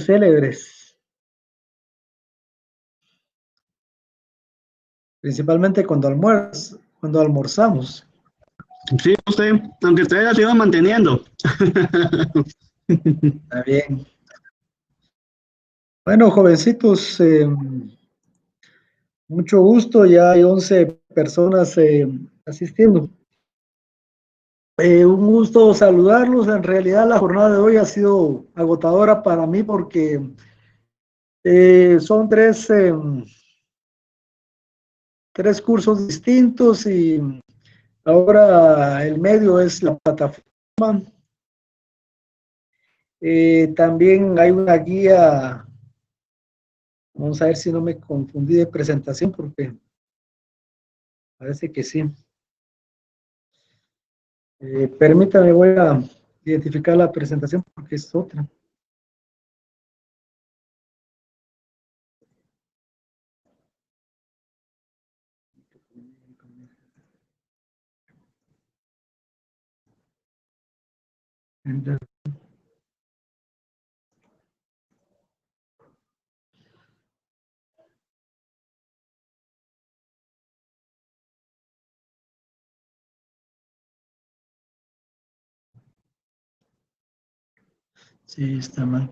célebres, principalmente cuando almorzamos. Sí, usted, aunque usted la siga manteniendo. Está bien. Bueno, jovencitos, mucho gusto, ya hay 11 personas asistiendo. Un gusto saludarlos. En realidad la jornada de hoy ha sido agotadora para mí porque son tres cursos distintos y ahora el medio es la plataforma. También hay una guía, vamos a ver si no me confundí de presentación porque parece que sí. Permítame, voy a identificar la presentación porque es otra. Sí, está mal.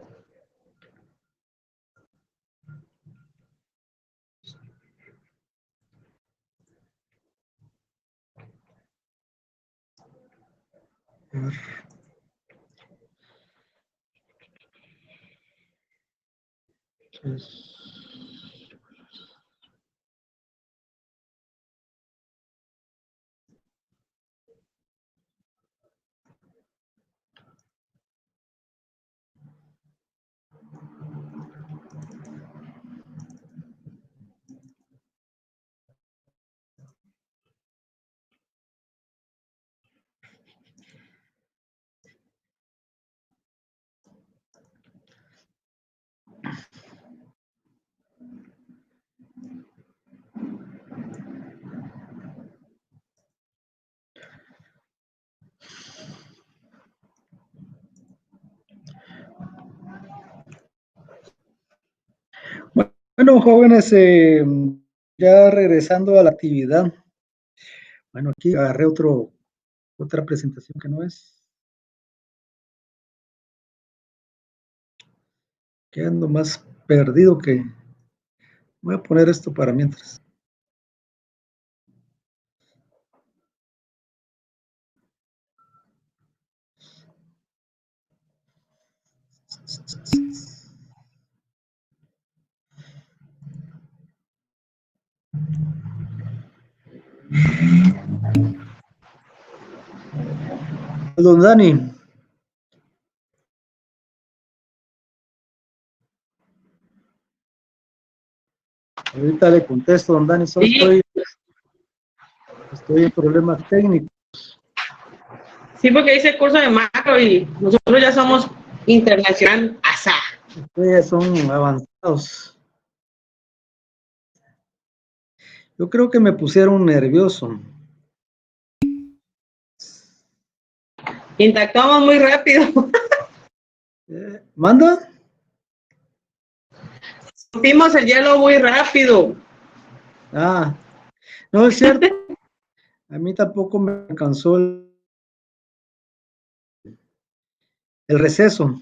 A ver. Entonces, bueno, jóvenes, ya regresando a la actividad. Bueno, aquí agarré otra presentación que no es. Quedando más perdido que... Voy a poner esto para mientras. Don Dani, ahorita le contesto, don Dani, solo Sí, estoy en problemas técnicos. sí, porque hice el curso de macro y nosotros ya somos internacional ASA. Ustedes son avanzados. Yo creo que me pusieron nervioso. Interactuamos muy rápido. ¿Manda? Rompimos el hielo muy rápido. Ah, no es cierto. A mí tampoco me alcanzó el receso.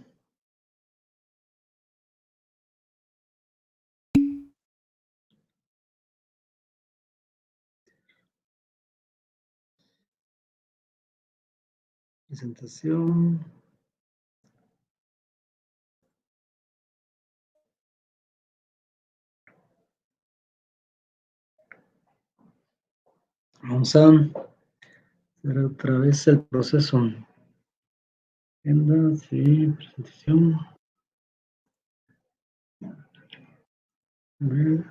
Presentación. Vamos a hacer otra vez el proceso. Agenda, sí, presentación. A ver.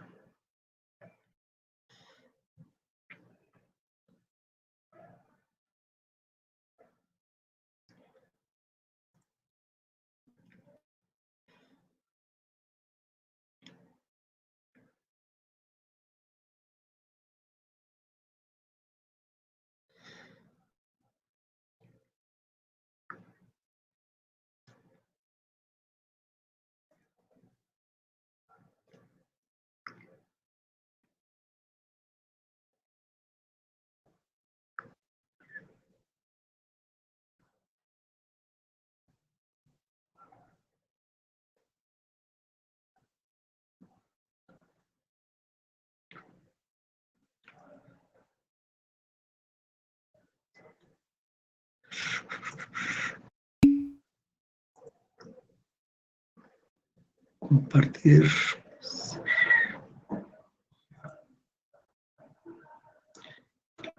Compartir.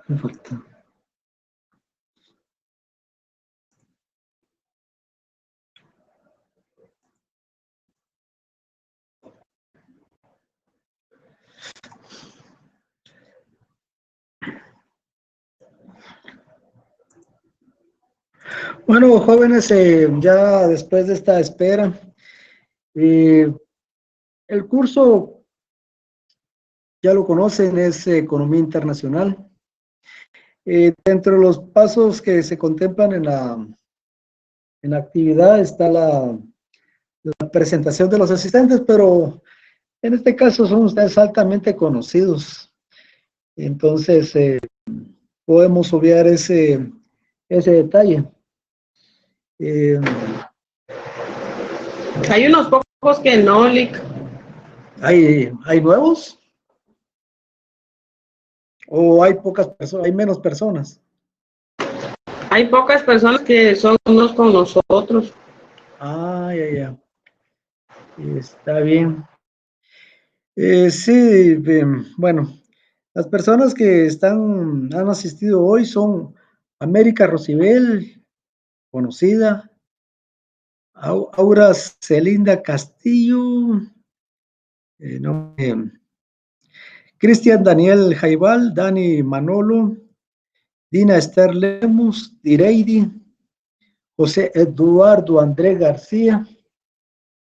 Me falta. Bueno, jóvenes, ya después de esta espera, el curso, ya lo conocen, es Economía Internacional. Dentro de los pasos que se contemplan en la actividad está la presentación de los asistentes, pero en este caso son ustedes altamente conocidos. Entonces, podemos obviar ese detalle. Hay unos pocos que no, Lick. ¿Hay nuevos? ¿O hay pocas personas, hay menos personas? Hay pocas personas que son unos con nosotros. Ah, ya. Está bien. Sí, bueno, las personas que han asistido hoy son América Rosibel, conocida, Aura Celinda Castillo, no, Cristian Daniel Jaibal, Dani Manolo, Dina Esther Lemus, Direidi, José Eduardo André García,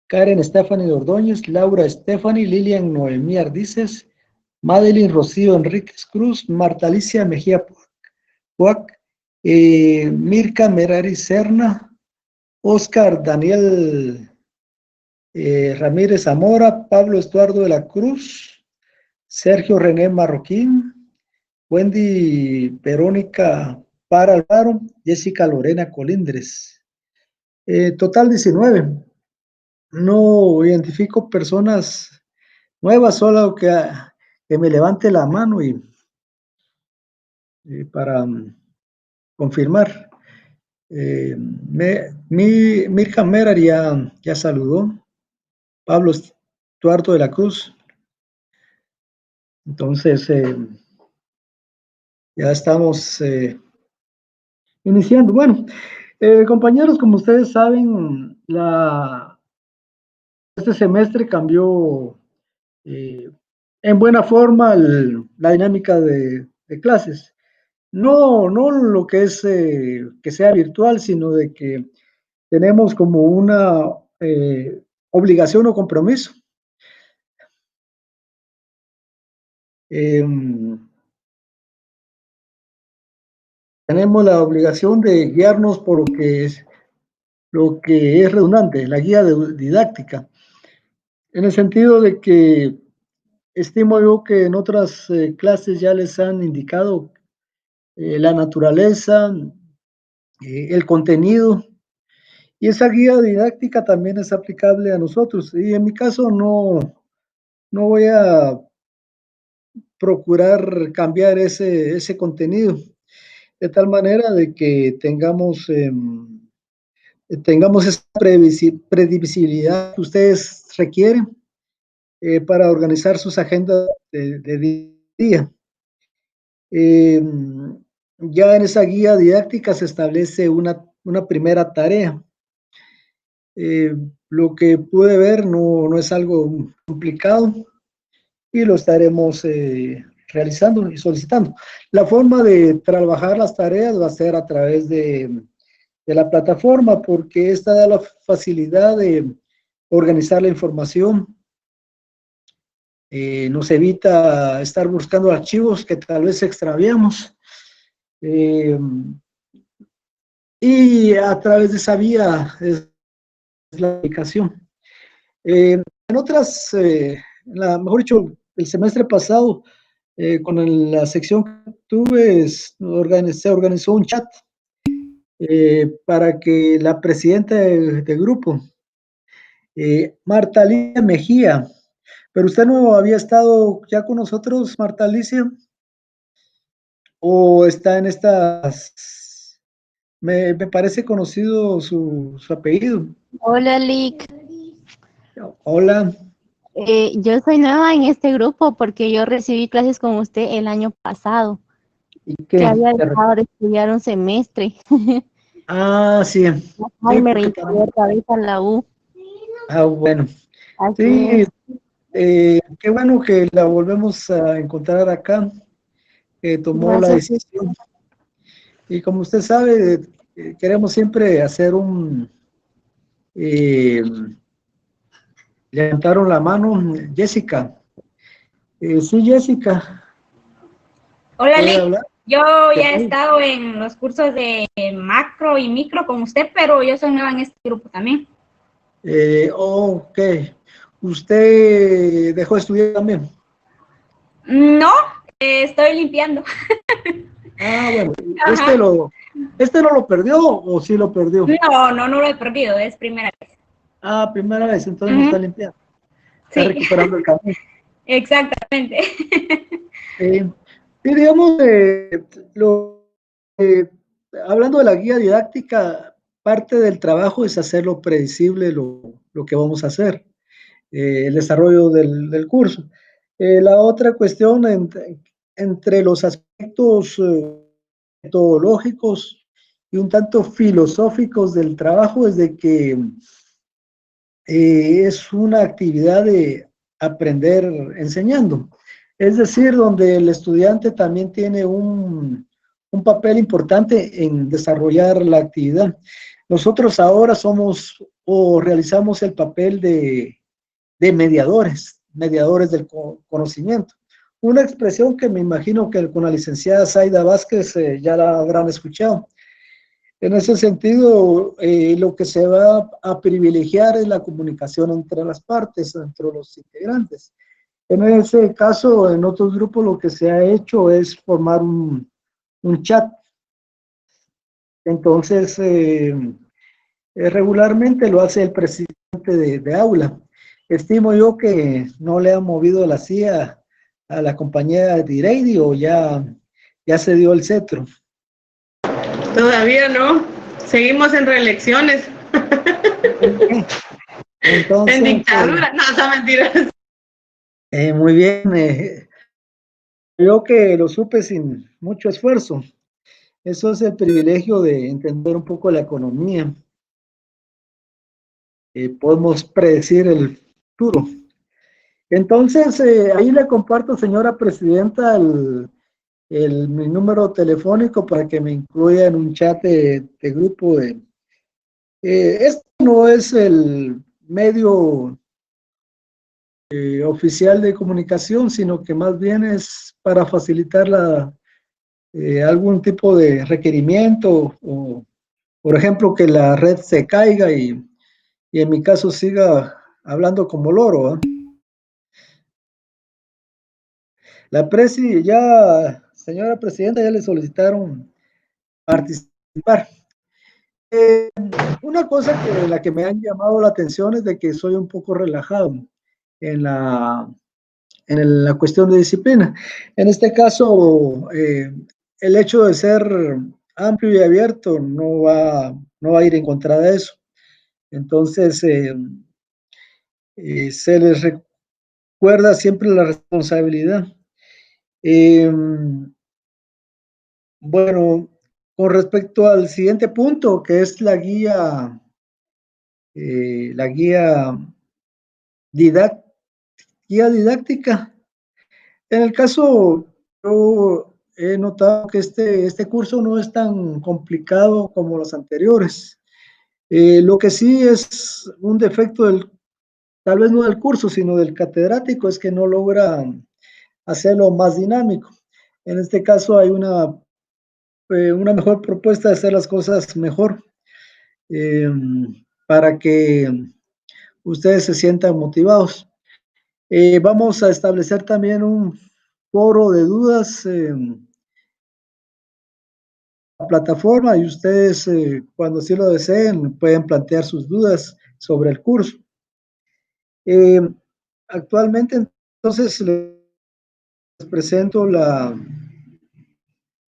Karen Stephanie Ordóñez, Laura Stephanie, Lilian Noemí Ardices, Madeline Rocío Enríquez Cruz, Marta Alicia Mejía Puac, Mirka Merari Serna, Oscar Daniel Ramírez Zamora, Pablo Estuardo de la Cruz, Sergio René Marroquín, Wendy Verónica Para Alvaro, Jessica Lorena Colindres. Total 19. No identifico personas nuevas, solo que me levante la mano y para confirmar. Mirka Merar ya saludó. Pablo Estuardo de la Cruz. Entonces, ya estamos iniciando. Bueno, compañeros, como ustedes saben, este semestre cambió en buena forma la dinámica de clases. No lo que es que sea virtual, sino de que tenemos como una obligación o compromiso. Tenemos la obligación de guiarnos por lo que es redundante, la guía didáctica, en el sentido de que estimo yo que en otras clases ya les han indicado la naturaleza, el contenido, y esa guía didáctica también es aplicable a nosotros. Y en mi caso no voy a procurar cambiar ese contenido, de tal manera de que tengamos esa previsibilidad que ustedes requieren para organizar sus agendas de día. Ya en esa guía didáctica se establece una primera tarea. Lo que pude ver no es algo complicado y lo estaremos realizando y solicitando. La forma de trabajar las tareas va a ser a través de la plataforma, porque esta da la facilidad de organizar la información. Nos evita estar buscando archivos que tal vez extraviamos. Y a través de esa vía es la aplicación. En otras, mejor dicho, el semestre pasado, con la sección que tuve, se organizó un chat para que la presidenta de grupo, Marta Alicia Mejía, pero usted no había estado ya con nosotros, Marta Alicia, o está en Me parece conocido su apellido. Hola, Lick. Hola. Yo soy nueva en este grupo porque yo recibí clases con usted el año pasado, ¿Y que qué? había dejado de estudiar un semestre. Ah, sí. Ay, Sí, me porque reinscribí otra vez a la U. ah, bueno. Así Sí, es. qué bueno que la volvemos a encontrar acá, que tomó la Gracias. decisión. Y como usted sabe, queremos siempre hacer eh, levantaron la mano, Jessica. Sí, Jessica, Hola, ¿puede Lick. hablar? Yo ¿Qué ya he tal? estado en los cursos de macro y micro con usted, pero yo soy nueva en este grupo también. Ok. ¿Usted dejó de estudiar también? No, estoy limpiando. Ah, bueno. Ajá. ¿Este no lo perdió o sí lo perdió? No lo he perdido, es primera vez. Ah, primera vez, entonces no está Ujú. limpiando. Está Sí, recuperando el camino. exactamente. Sí, digamos, eh, hablando de la guía didáctica, parte del trabajo es hacerlo predecible lo que vamos a hacer, el desarrollo del curso. La otra cuestión entre los aspectos metodológicos y un tanto filosóficos del trabajo es de que es una actividad de aprender enseñando. Es decir, donde el estudiante también tiene un papel importante en desarrollar la actividad. Nosotros ahora somos o realizamos el papel de mediadores, mediadores del conocimiento. Una expresión que me imagino que con la licenciada Zaida Vázquez ya la habrán escuchado. En ese sentido, lo que se va a privilegiar es la comunicación entre las partes, entre los integrantes. En ese caso, en otros grupos lo que se ha hecho es formar un chat. Entonces, regularmente lo hace el presidente de aula. Estimo yo que no le han movido la silla a la compañía de Direidi o ya se dio el cetro. Todavía no. Seguimos en reelecciones. En Entonces, dictadura. No, son mentiras. muy bien, yo que lo supe sin mucho esfuerzo. Eso es el privilegio de entender un poco la economía. Podemos predecir el futuro. Entonces, ahí le comparto, señora presidenta, mi número telefónico para que me incluya en un chat de grupo. Esto no es el medio oficial de comunicación, sino que más bien es para facilitar algún tipo de requerimiento o, por ejemplo, que la red se caiga y en mi caso siga hablando como loro, ¿eh? Señora presidenta, ya le solicitaron participar. Una cosa de la que me han llamado la atención es de que soy un poco relajado en la cuestión de disciplina. En este caso, el hecho de ser amplio y abierto no va a ir en contra de eso. Entonces, se les recuerda siempre la responsabilidad. Eh, bueno, con respecto al siguiente punto, que es la didac- guía didáctica. En el caso, yo he notado que este curso no es tan complicado como los anteriores. Lo que sí es un defecto tal vez no del curso, sino del catedrático, es que no logra hacerlo más dinámico. En este caso hay una mejor propuesta de hacer las cosas mejor eh, para que ustedes se sientan motivados. Vamos a establecer también un foro de dudas en la plataforma y ustedes, cuando así lo deseen, pueden plantear sus dudas sobre el curso. Eh, Actualmente, entonces, les presento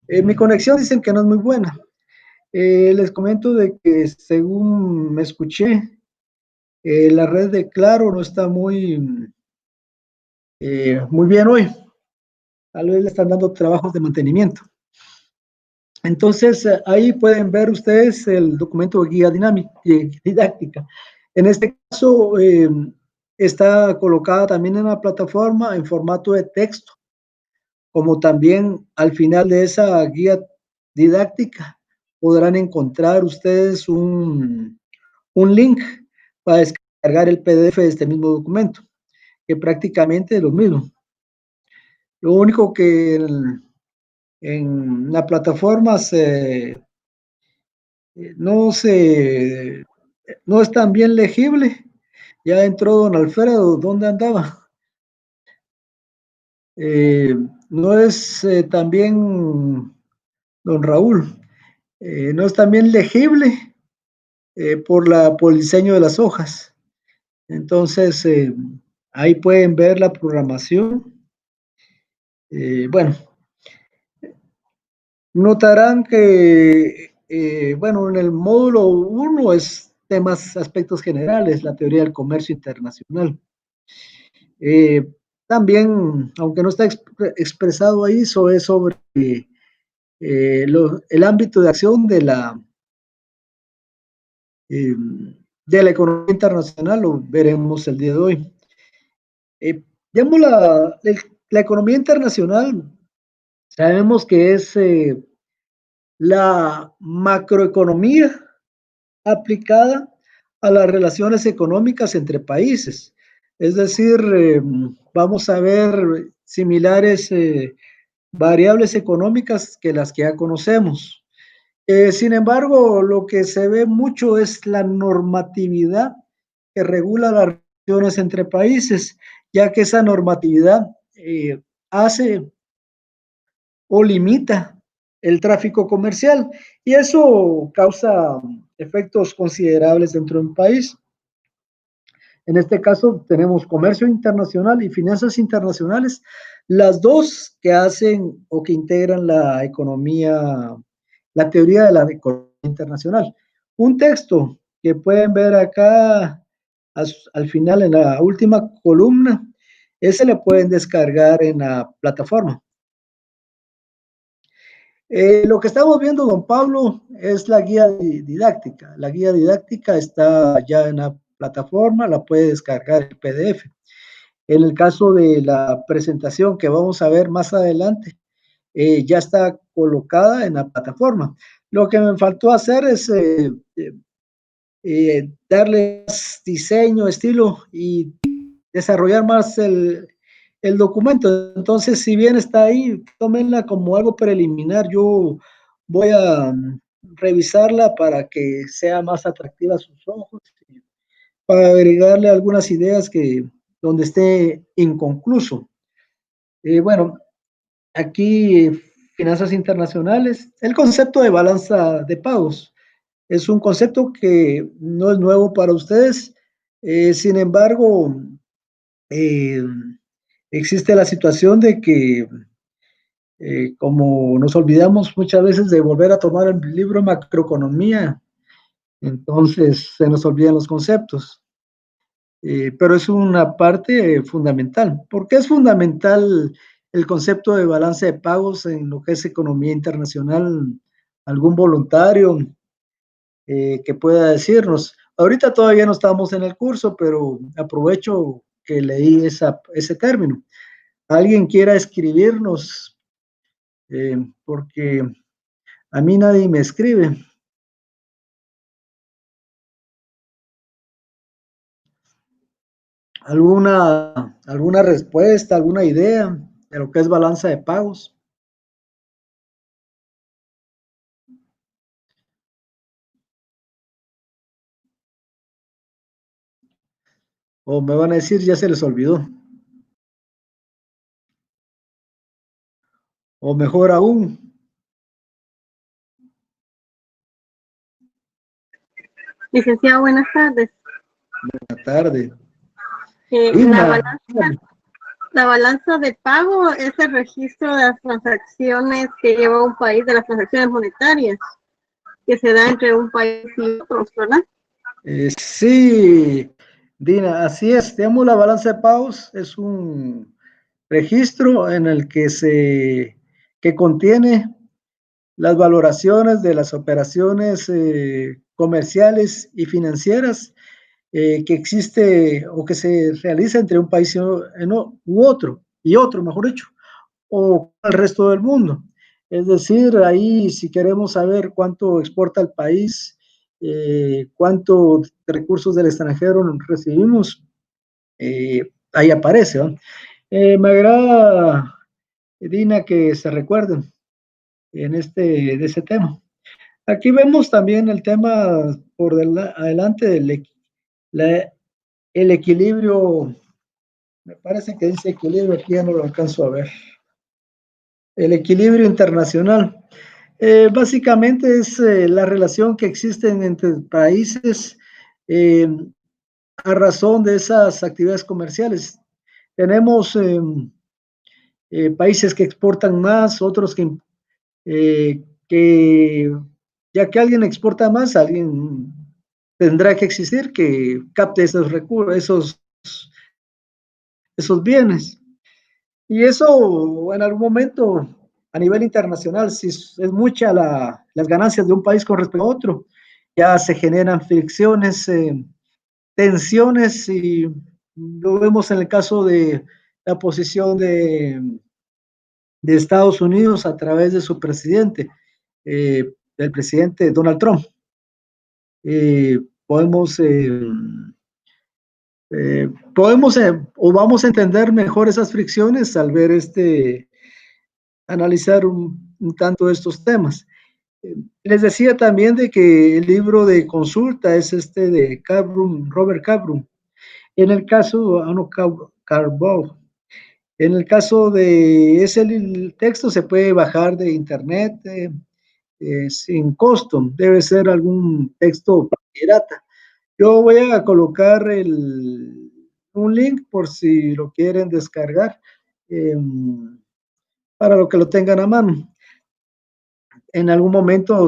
mi conexión dicen que no es muy buena. Les comento de que según me escuché, la red de Claro no está muy bien hoy. Tal vez le están dando trabajos de mantenimiento. Entonces, ahí pueden ver ustedes el documento de guía didáctica. En este caso, está colocada también en la plataforma en formato de texto, como también al final de esa guía didáctica podrán encontrar ustedes un link para descargar el PDF de este mismo documento, que prácticamente es lo mismo. Lo único que en la plataforma no no es tan bien legible. Ya entró don Alfredo, ¿dónde andaba? No es también don Raúl, no es también legible por el diseño de las hojas. Entonces, ahí pueden ver la programación. Bueno, notarán que, bueno, en el módulo 1 es temas, aspectos generales, la teoría del comercio internacional. También, aunque no está expresado ahí, eso es sobre el ámbito de acción de la economía internacional, lo veremos el día de hoy. Digamos, la economía internacional, sabemos que es la macroeconomía aplicada a las relaciones económicas entre países. Es decir, vamos a ver similares variables económicas que las que ya conocemos. Sin embargo, lo que se ve mucho es la normatividad que regula las relaciones entre países, ya que esa normatividad hace o limita el tráfico comercial y eso causa efectos considerables dentro de un país. En este caso tenemos comercio internacional y finanzas internacionales, las dos que hacen o que integran la economía, la teoría de la economía internacional. Un texto que pueden ver acá al final en la última columna, ese le pueden descargar en la plataforma. Lo que estamos viendo, don Pablo, es la guía didáctica. La guía didáctica está ya en la plataforma, la puede descargar el PDF. En el caso de la presentación que vamos a ver más adelante, ya está colocada en la plataforma. Lo que me faltó hacer es darle más diseño, estilo y desarrollar más el documento. Entonces, si bien está ahí, tómenla como algo preliminar. Yo voy a revisarla para que sea más atractiva a sus ojos, para agregarle algunas ideas que donde esté inconcluso. Bueno, aquí finanzas internacionales, el concepto de balanza de pagos es un concepto que no es nuevo para ustedes. Sin embargo, eh, existe la situación de que, como nos olvidamos muchas veces de volver a tomar el libro de macroeconomía, entonces se nos olvidan los conceptos. Pero es una parte fundamental. ¿Por qué es fundamental el concepto de balance de pagos en lo que es economía internacional? ¿Algún voluntario que pueda decirnos? Ahorita todavía no estamos en el curso, pero aprovecho que leí ese término. ¿Alguien quiera escribirnos? Porque a mí nadie me escribe. ¿Alguna respuesta, alguna idea de lo que es balanza de pagos? O me van a decir, ya se les olvidó. O mejor aún, Licenciado, buenas tardes. buena tarde. La Irma, balanza de pago es el registro de las transacciones que lleva un país, de las transacciones monetarias. que se da entre un país y otro, ¿verdad? Sí, Dina, así es. Digamos, la balanza de pagos es un registro en el que contiene las valoraciones de las operaciones comerciales y financieras que existe o que se realiza entre un país u otro, y otro, mejor dicho, o el resto del mundo. Es decir, ahí si queremos saber cuánto exporta el país, cuántos recursos del extranjero recibimos, ahí aparece, ¿no? Me agrada, Dina, que se recuerden de ese tema. Aquí vemos también el tema adelante el equilibrio, me parece que dice equilibrio, aquí ya no lo alcanzo a ver. El equilibrio internacional. Básicamente es la relación que existe entre países eh, a razón de esas actividades comerciales. Tenemos países que exportan más, otros que ya que alguien exporta más, alguien tendrá que existir que capte esos recursos, esos bienes. Y eso en algún momento a nivel internacional, si es mucha las ganancias de un país con respecto a otro, ya se generan fricciones, tensiones y lo vemos en el caso de la posición de Estados Unidos a través de su presidente, del presidente Donald Trump. Podemos o vamos a entender mejor esas fricciones al ver analizar un tanto estos temas. Les decía también de que el libro de consulta es de Robert Cabrum. En el caso, Carbow, en el caso de el texto se puede bajar de internet sin costo, debe ser algún texto pirata. Yo voy a colocar un link por si lo quieren descargar, eh, para lo que lo tengan a mano. En algún momento,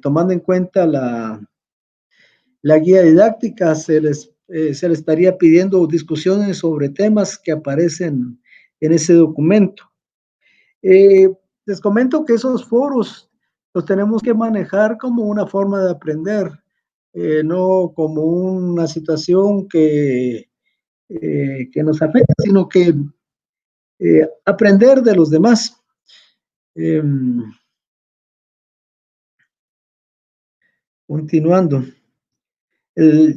tomando en cuenta la guía didáctica, se les estaría pidiendo discusiones sobre temas que aparecen en ese documento. Les comento que esos foros los tenemos que manejar como una forma de aprender, no como una situación que nos afecta, sino que aprender de los demás. Continuando,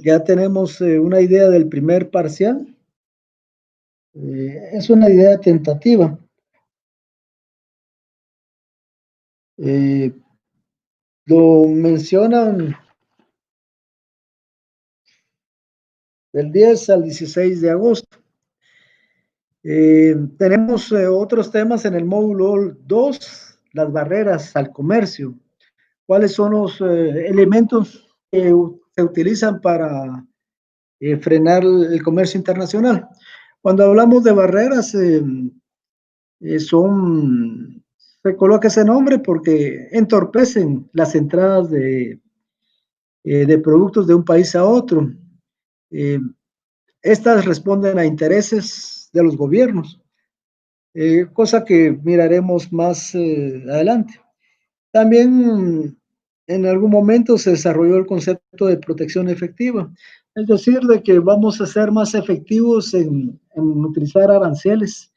ya tenemos una idea del primer parcial. Es una idea tentativa. Lo mencionan del 10 al 16 de agosto. Tenemos otros temas en el módulo 2, las barreras al comercio. ¿Cuáles son los elementos que se utilizan para frenar el comercio internacional? Cuando hablamos de barreras, se coloca ese nombre porque entorpecen las entradas de productos de un país a otro. Estas responden a intereses de los gobiernos, cosa que miraremos más adelante. También en algún momento se desarrolló el concepto de protección efectiva, es decir, de que vamos a ser más efectivos en utilizar aranceles.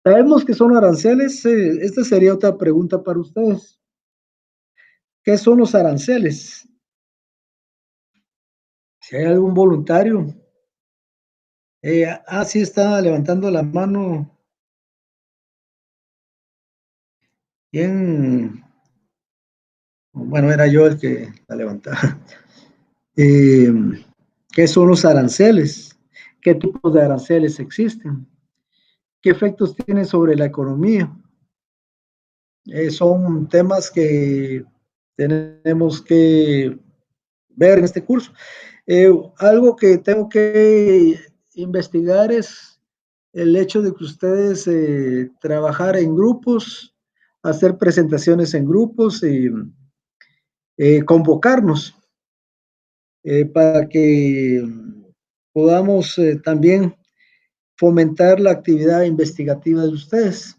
Sabemos que son aranceles, esta sería otra pregunta para ustedes. ¿Qué son los aranceles? Si hay algún voluntario. Sí está levantando la mano. Bien. Bueno, era yo el que la levantaba. ¿Qué son los aranceles? ¿Qué tipos de aranceles existen? ¿Qué efectos tienen sobre la economía? Son temas que tenemos que ver en este curso. Algo que tengo que investigar es el hecho de que ustedes trabajar en grupos, hacer presentaciones en grupos y convocarnos para que podamos también fomentar la actividad investigativa de ustedes.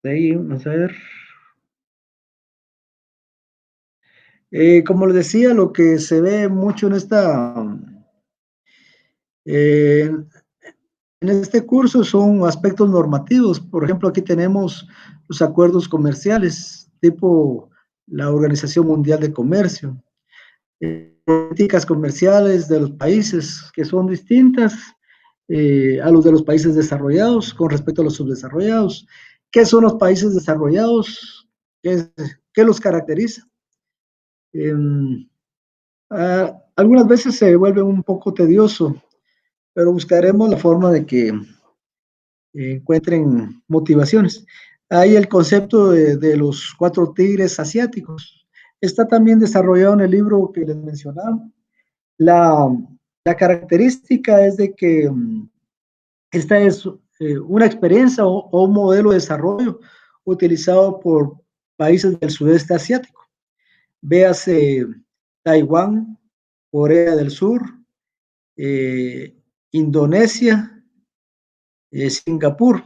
De ahí, vamos a ver. Como les decía, lo que se ve mucho en este curso son aspectos normativos. Por ejemplo, aquí tenemos los acuerdos comerciales, tipo la Organización Mundial de Comercio, políticas comerciales de los países que son distintas a los de los países desarrollados con respecto a los subdesarrollados. ¿Qué son los países desarrollados? ¿Qué los caracteriza? Algunas veces se vuelve un poco tedioso, pero buscaremos la forma de que encuentren motivaciones. Hay el concepto de los 4 tigres asiáticos. Está también desarrollado en el libro que les mencionaba. La característica es de que esta es una experiencia o un modelo de desarrollo utilizado por países del sudeste asiático. Véase Taiwán, Corea del Sur, Indonesia, Singapur,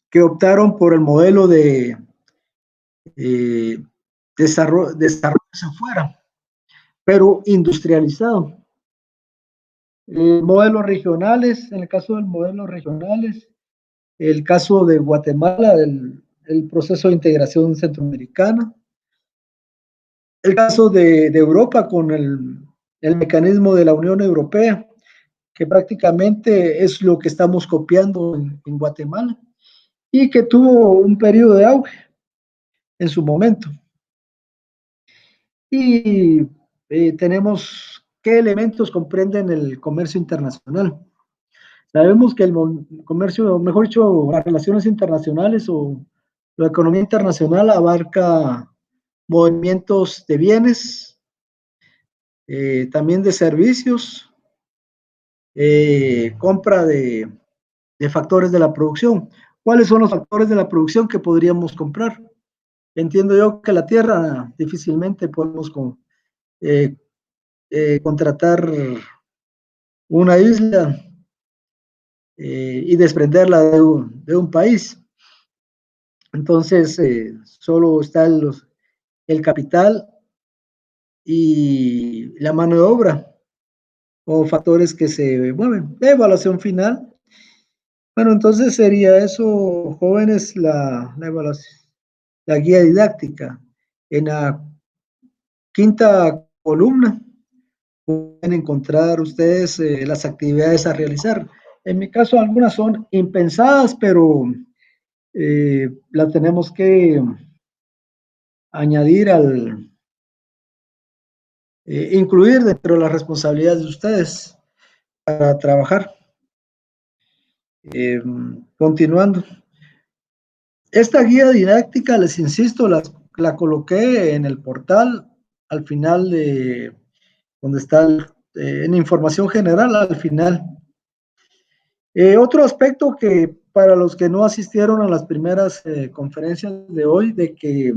que optaron por el modelo de desarrollo afuera, pero industrializado. Modelos regionales, en el caso de modelos regionales, el caso de Guatemala, el proceso de integración centroamericana, el caso de Europa con el mecanismo de la Unión Europea, que prácticamente es lo que estamos copiando en Guatemala y que tuvo un periodo de auge en su momento. Y tenemos qué elementos comprenden el comercio internacional. Sabemos que el comercio, mejor dicho, las relaciones internacionales o la economía internacional abarca movimientos de bienes, también de servicios, compra de factores de la producción. ¿Cuáles son los factores de la producción que podríamos comprar? Entiendo yo que la tierra difícilmente podemos contratar una isla y desprenderla de un país. Entonces, solo está el capital y la mano de obra o factores que se mueven. La evaluación final. Bueno, entonces sería eso, jóvenes, la evaluación, la guía didáctica. En la 5ª columna pueden encontrar ustedes las actividades a realizar. En mi caso, algunas son impensadas, pero las tenemos que añadir incluir dentro de las responsabilidades de ustedes para trabajar. Continuando. Esta guía didáctica, les insisto, la coloqué en el portal al final de donde está en información general al final. Otro aspecto que para los que no asistieron a las primeras conferencias de hoy, de que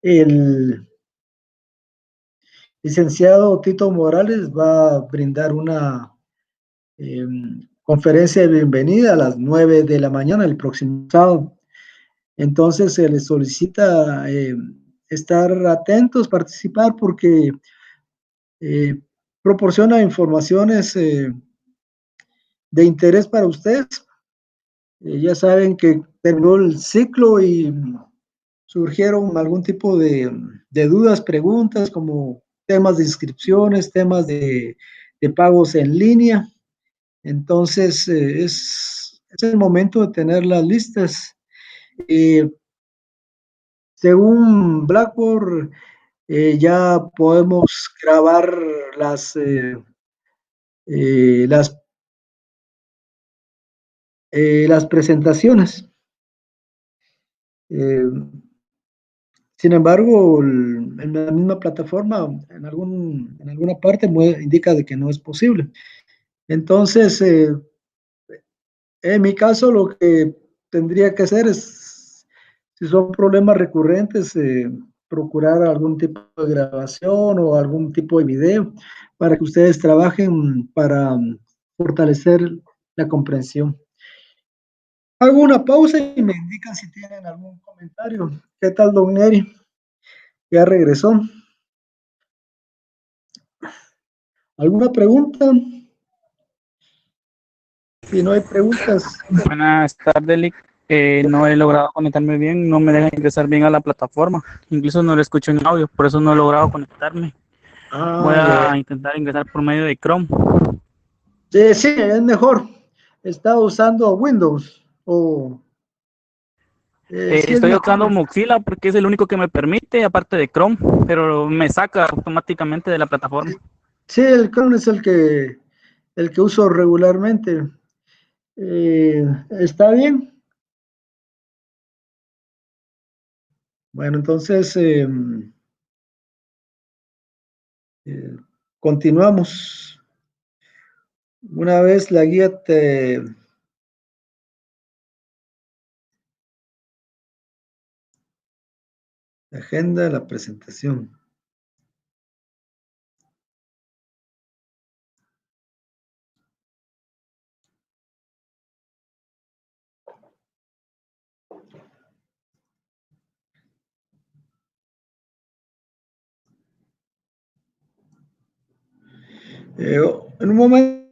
el licenciado Tito Morales va a brindar una conferencia de bienvenida a las 9 de la mañana el próximo sábado. Entonces se les solicita estar atentos, participar, porque proporciona informaciones de interés para ustedes. Ya saben que terminó el ciclo y surgieron algún tipo de dudas, preguntas, como temas de inscripciones, temas de pagos en línea. Entonces, es el momento de tener las listas. Según Blackboard, ya podemos grabar las presentaciones. Sin embargo, en la misma plataforma, en alguna parte indica de que no es posible. Entonces, en mi caso, lo que tendría que hacer es Si son problemas recurrentes, procurar algún tipo de grabación o algún tipo de video para que ustedes trabajen para fortalecer la comprensión. Hago una pausa y me indican si tienen algún comentario. ¿Qué tal, don Neri? Ya regresó. ¿Alguna pregunta? Si no hay preguntas, Buenas tardes, Lick. No he logrado conectarme bien, no me deja ingresar bien a la plataforma. Incluso no lo escucho en audio, por eso no he logrado conectarme. Voy ya. a intentar ingresar por medio de Chrome. Sí, sí, es mejor. Está usando Windows o sí es Estoy mejor. usando Mozilla porque es el único que me permite, aparte de Chrome, pero me saca automáticamente de la plataforma. Sí, el Chrome es el que uso regularmente. ¿Está bien? Bueno, entonces eh, continuamos. Una vez la guía te agenda la presentación. En un momento.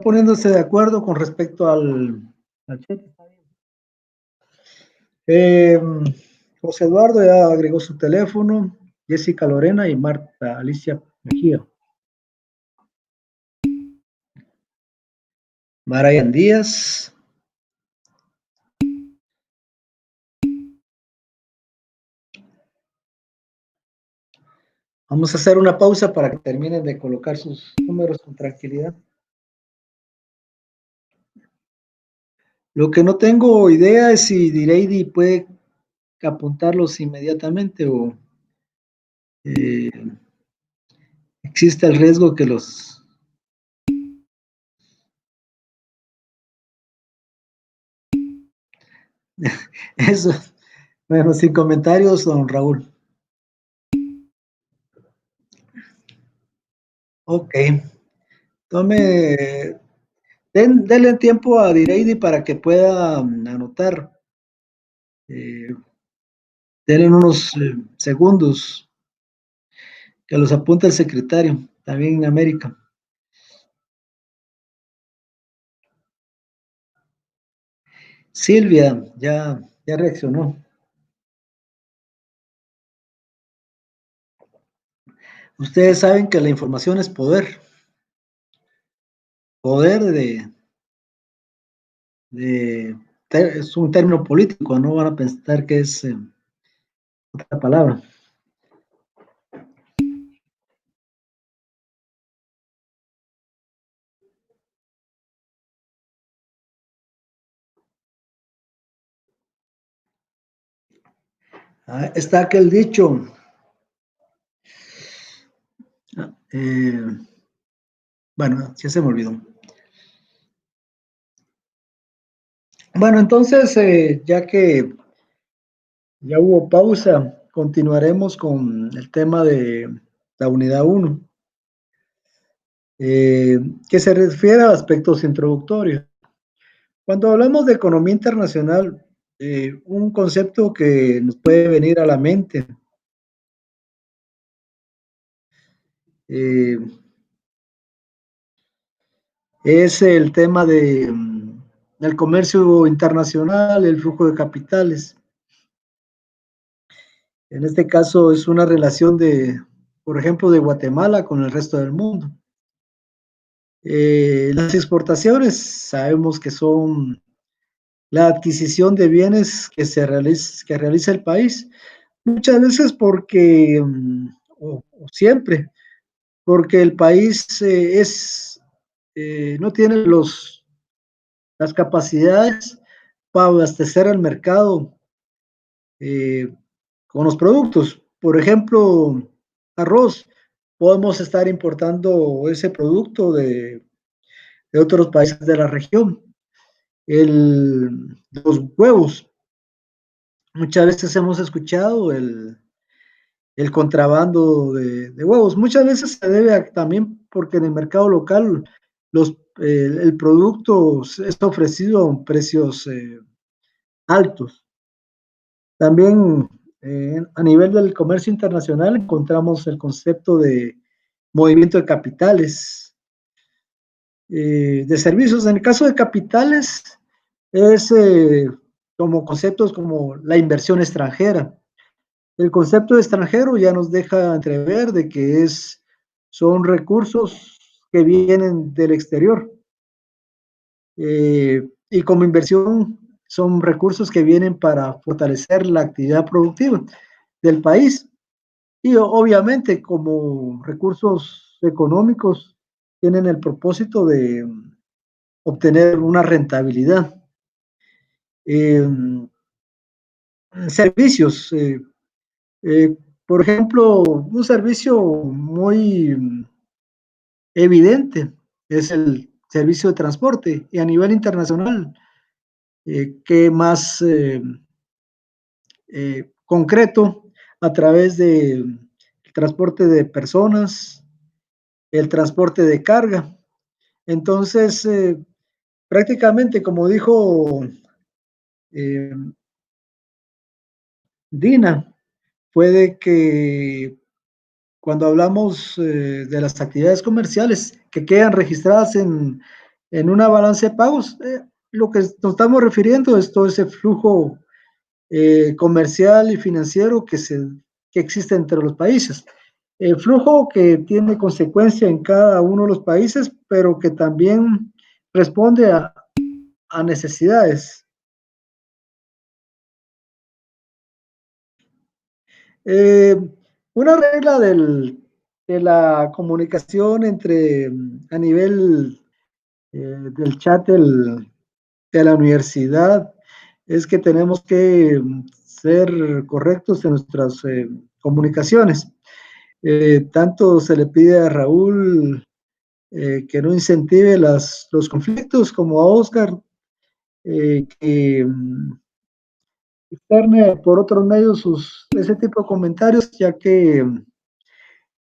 Poniéndose de acuerdo con respecto al chat. Eh, José Eduardo ya agregó su teléfono, Jessica Lorena y Marta Alicia Mejía. Marian Díaz. Vamos a hacer una pausa para que terminen de colocar sus números con tranquilidad. Lo que no tengo idea es si Direidi puede apuntarlos inmediatamente o eh, existe el riesgo que los... Eso, bueno, sin comentarios, don Raúl. Ok, tome, denle tiempo a Direidi para que pueda anotar. Denle unos segundos que los apunte el secretario, también en América. Silvia, ya reaccionó. Ustedes saben que la información es poder. Poder es un término político, no van a pensar que es otra palabra. Está aquel dicho, bueno, ya se me olvidó. Bueno, entonces, ya que ya hubo pausa, continuaremos con el tema de la unidad 1, que se refiere a aspectos introductorios. Cuando hablamos de economía internacional, un concepto que nos puede venir a la mente es el tema del comercio internacional, el flujo de capitales. En este caso es una relación por ejemplo, de Guatemala con el resto del mundo. Las exportaciones sabemos que son la adquisición de bienes que realiza el país, muchas veces porque, o siempre, porque el país no tiene las capacidades para abastecer al mercado con los productos. Por ejemplo, arroz, podemos estar importando ese producto de otros países de la región. Los huevos, muchas veces hemos escuchado el contrabando de huevos. Muchas veces se debe también porque en el mercado local el producto es ofrecido a precios altos. También a nivel del comercio internacional encontramos el concepto de movimiento de capitales, de servicios. En el caso de capitales es como conceptos como la inversión extranjera. El concepto de extranjero ya nos deja entrever de que son recursos que vienen del exterior. Y como inversión son recursos que vienen para fortalecer la actividad productiva del país. Y obviamente como recursos económicos tienen el propósito de obtener una rentabilidad. Servicios. Por ejemplo, un servicio muy evidente es el servicio de transporte y a nivel internacional, que más concreto a través del transporte de personas, el transporte de carga. Entonces, prácticamente, como dijo Dina, puede que cuando hablamos de las actividades comerciales que quedan registradas en una balanza de pagos, lo que nos estamos refiriendo es todo ese flujo comercial y financiero que existe entre los países. El flujo que tiene consecuencia en cada uno de los países, pero que también responde a necesidades. Una regla de la comunicación a nivel del chat de la universidad es que tenemos que ser correctos en nuestras comunicaciones. Tanto se le pide a Raúl que no incentive los conflictos, como a Oscar que externe por otros medios ese tipo de comentarios, ya que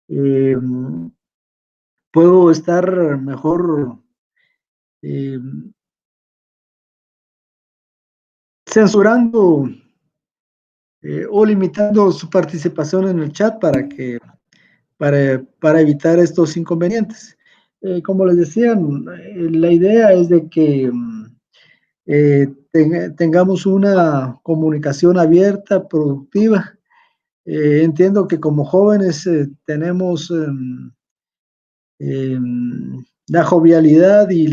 eh, puedo estar mejor censurando o limitando su participación en el chat para evitar estos inconvenientes. Como les decía, la idea es de que tengamos una comunicación abierta, productiva. Entiendo que como jóvenes tenemos la jovialidad y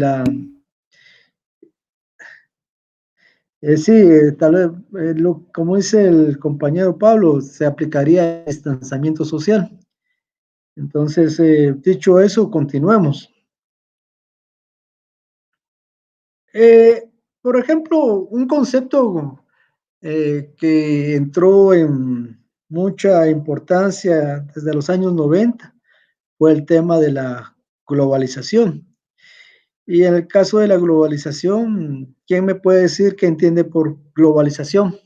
Sí, tal vez, como dice el compañero Pablo, se aplicaría el distanciamiento social. Entonces, dicho eso, continuemos. Por ejemplo, un concepto que entró en mucha importancia desde los años 90 fue el tema de la globalización. Y en el caso de la globalización, ¿quién me puede decir qué entiende por globalización?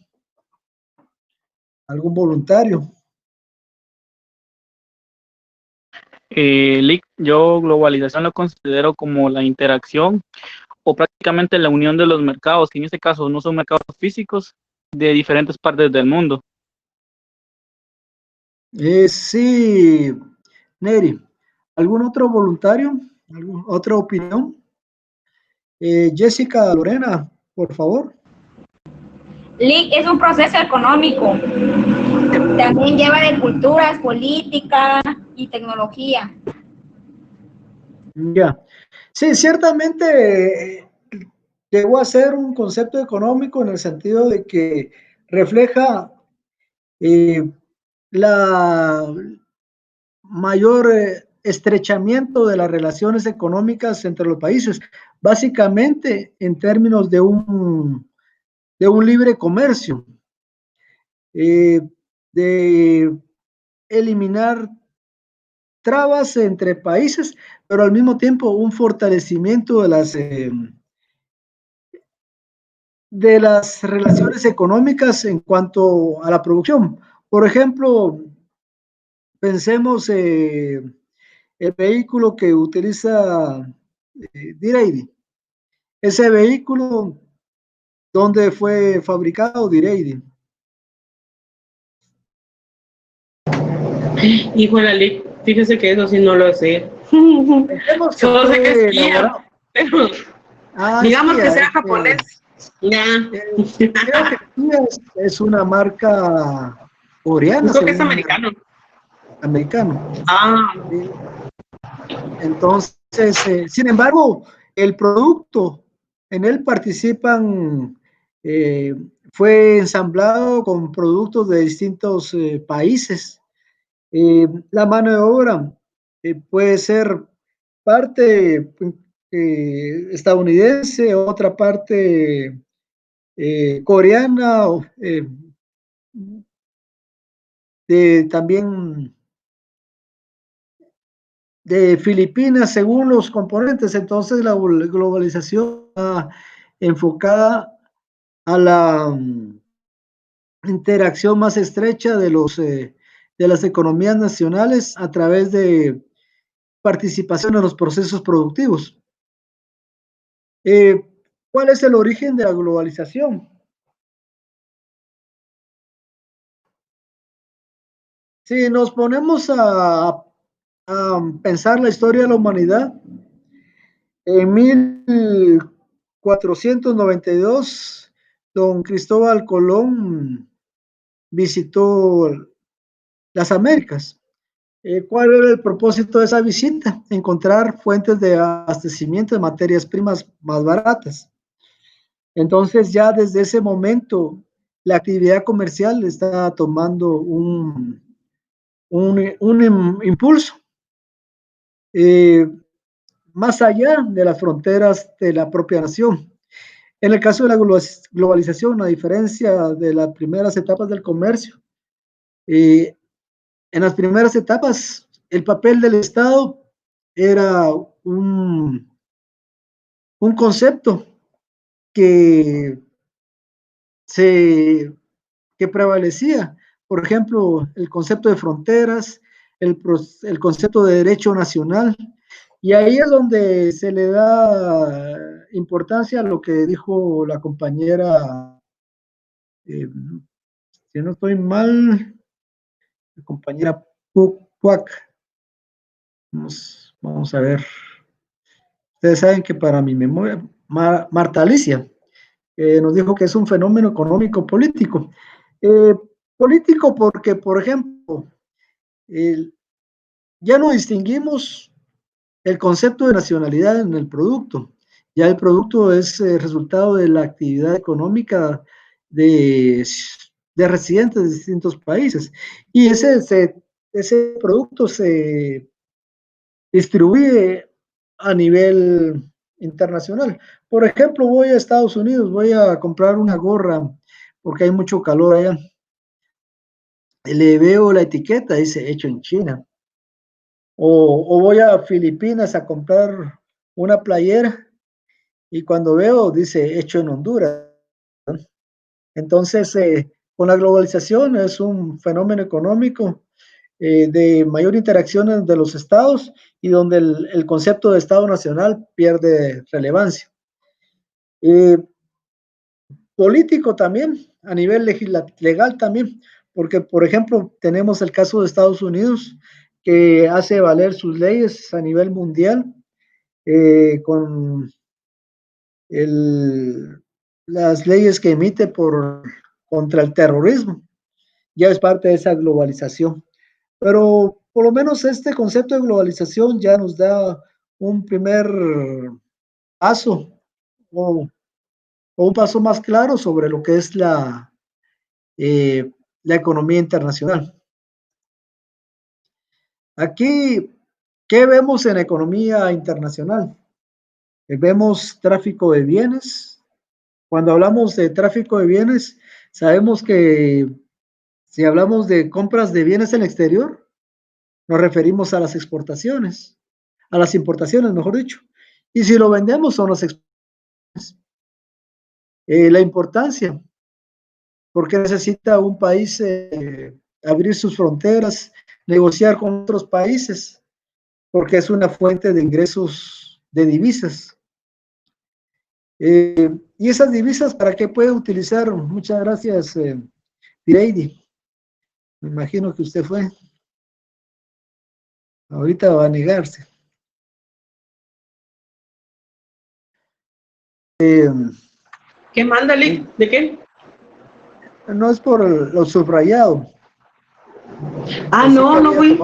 ¿Algún voluntario? Lick, yo globalización lo considero como la interacción o prácticamente la unión de los mercados, que en este caso no son mercados físicos de diferentes partes del mundo. Sí, Neri. ¿Algún otro voluntario? ¿Alguna otra opinión? Jessica Lorena, por favor. LIC es un proceso económico. También lleva de culturas, política y tecnología. Ya. Sí, ciertamente llegó a ser un concepto económico en el sentido de que refleja la mayor estrechamiento de las relaciones económicas entre los países, básicamente en términos de un libre comercio, de eliminar trabas entre países, pero al mismo tiempo un fortalecimiento de las relaciones económicas en cuanto a la producción. Por ejemplo, pensemos el vehículo que utiliza Direidi. Ese vehículo, ¿dónde fue fabricado Direidi? Híjole, fíjese que eso sí no lo sé. Solo sé que es Kia, pero digamos que sea japonés. Ya. Creo que Kia es una marca coreana. Creo que es americano. Americano. Ah. Entonces, sin embargo, el producto, en él participan, fue ensamblado con productos de distintos países. La mano de obra puede ser parte estadounidense, otra parte coreana, también de Filipinas, según los componentes. Entonces, la globalización está enfocada a la interacción más estrecha de las economías nacionales a través de participación en los procesos productivos. ¿Cuál es el origen de la globalización? Si nos ponemos a pensar la historia de la humanidad, en 1492, don Cristóbal Colón visitó las Américas. ¿Cuál era el propósito de esa visita? Encontrar fuentes de abastecimiento de materias primas más baratas. Entonces, ya desde ese momento, la actividad comercial está tomando un impulso más allá de las fronteras de la propia nación. En el caso de la globalización, a diferencia de las primeras etapas del comercio, en las primeras etapas, el papel del Estado era un concepto que, que prevalecía. Por ejemplo, el concepto de fronteras, el concepto de derecho nacional. Y ahí es donde se le da importancia a lo que dijo la compañera, si no estoy mal, la compañera Puac. Vamos a ver. Ustedes saben que para mi memoria, Marta Alicia nos dijo que es un fenómeno económico político. Político porque, por ejemplo, ya no distinguimos el concepto de nacionalidad en el producto. Ya el producto es resultado de la actividad económica de residentes de distintos países. Y ese producto se distribuye a nivel internacional. Por ejemplo, voy a Estados Unidos, voy a comprar una gorra porque hay mucho calor allá. Le veo la etiqueta, dice hecho en China. O voy a Filipinas a comprar una playera y cuando veo dice hecho en Honduras. Entonces, con la globalización es un fenómeno económico de mayor interacción de los estados y donde el concepto de Estado Nacional pierde relevancia. Político también, a nivel legal también, porque, por ejemplo, tenemos el caso de Estados Unidos, que hace valer sus leyes a nivel mundial con las leyes que emite contra el terrorismo. Ya es parte de esa globalización. Pero por lo menos este concepto de globalización ya nos da un primer paso o un paso más claro sobre lo que es la economía internacional. Aquí, ¿qué vemos en economía internacional? Vemos tráfico de bienes. Cuando hablamos de tráfico de bienes, sabemos que si hablamos de compras de bienes en el exterior, nos referimos a las exportaciones, a las importaciones, mejor dicho. Y si lo vendemos, son las exportaciones. La importancia, porque necesita un país abrir sus fronteras, negociar con otros países, porque es una fuente de ingresos de divisas. ¿Y esas divisas para qué puede utilizar? Muchas gracias, Pireidi. Me imagino que usted fue. Ahorita va a negarse. ¿Qué manda, Lick? ¿De qué? No es por lo subrayado. Ah, no, no fui.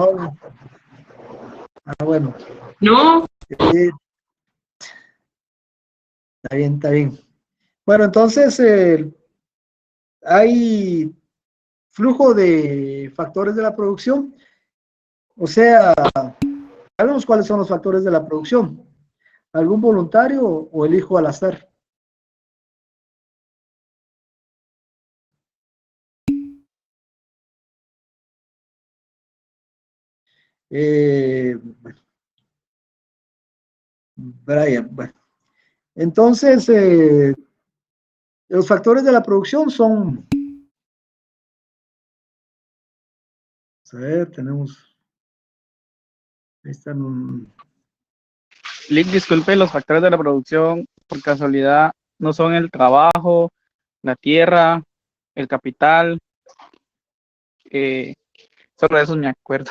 Ah, bueno. No. Está bien, está bien. Bueno, entonces hay flujo de factores de la producción. O sea, sabemos cuáles son los factores de la producción. ¿Algún voluntario o elijo al azar? Brian, bueno. Entonces, los factores de la producción son, a ver, tenemos, ahí están. Lick, disculpe, los factores de la producción, por casualidad, no son el trabajo, la tierra, el capital, solo de esos me acuerdo.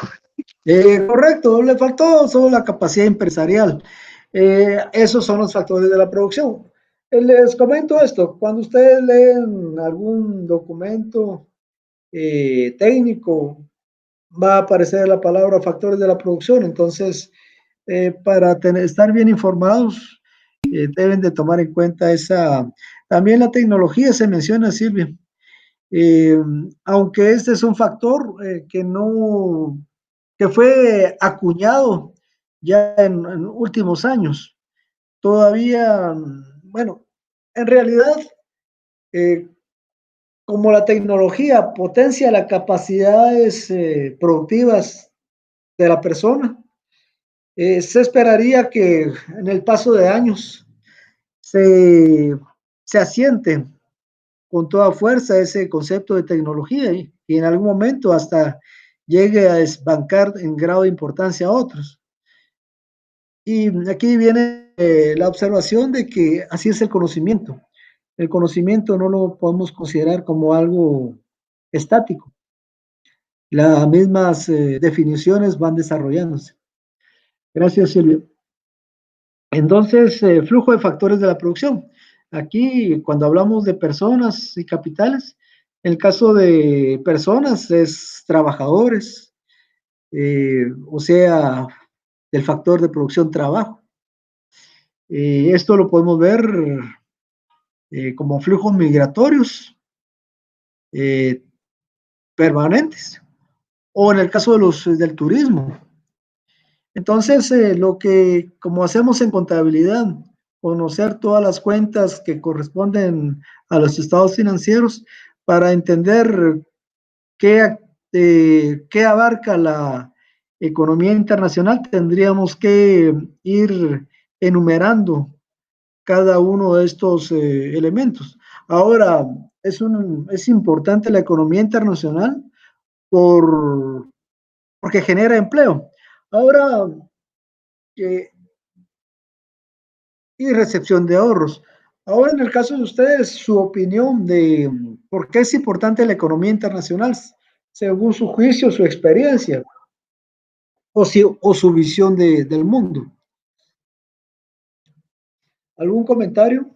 Correcto, le faltó solo la capacidad empresarial. Esos son los factores de la producción. Les comento esto, cuando ustedes leen algún documento técnico, va a aparecer la palabra factores de la producción. Entonces, para estar bien informados, deben de tomar en cuenta esa. También la tecnología se menciona, Silvia. Aunque este es un factor que fue acuñado ya en últimos años. Todavía, bueno, en realidad, eh, como la tecnología potencia las capacidades productivas de la persona, se esperaría que en el paso de años se asiente con toda fuerza ese concepto de tecnología y en algún momento hasta llegue a desbancar en grado de importancia a otros. Y aquí viene la observación de que así es el conocimiento. El conocimiento no lo podemos considerar como algo estático. Las mismas definiciones van desarrollándose. Gracias, Silvia. Entonces, flujo de factores de la producción. Aquí, cuando hablamos de personas y capitales, el caso de personas es trabajadores, o sea, del factor de producción trabajo. Esto lo podemos ver como flujos migratorios permanentes, o en el caso del turismo. Entonces, como hacemos en contabilidad, conocer todas las cuentas que corresponden a los estados financieros para entender qué abarca la economía internacional, tendríamos que ir enumerando cada uno de estos elementos. Ahora, es importante la economía internacional porque genera empleo. Ahora, y recepción de ahorros. Ahora, en el caso de ustedes, su opinión de por qué es importante la economía internacional, según su juicio, su experiencia, o su visión del mundo. ¿Algún comentario?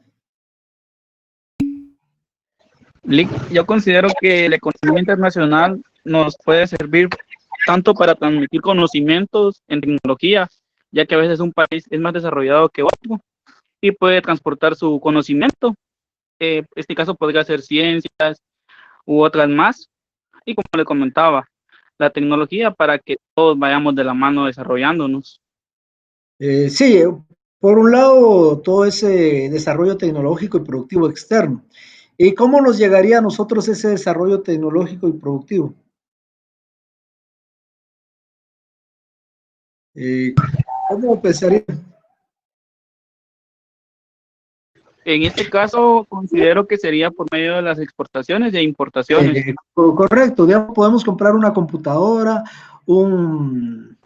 Lick, yo considero que la economía internacional nos puede servir tanto para transmitir conocimientos en tecnología, ya que a veces un país es más desarrollado que otro y puede transportar su conocimiento. Este caso podría ser ciencias u otras más. Y como le comentaba, la tecnología para que todos vayamos de la mano desarrollándonos. Sí, por un lado, todo ese desarrollo tecnológico y productivo externo. ¿Y cómo nos llegaría a nosotros ese desarrollo tecnológico y productivo? ¿Cómo pensaría? En este caso, considero que sería por medio de las exportaciones e importaciones. Correcto, ya podemos comprar una computadora, un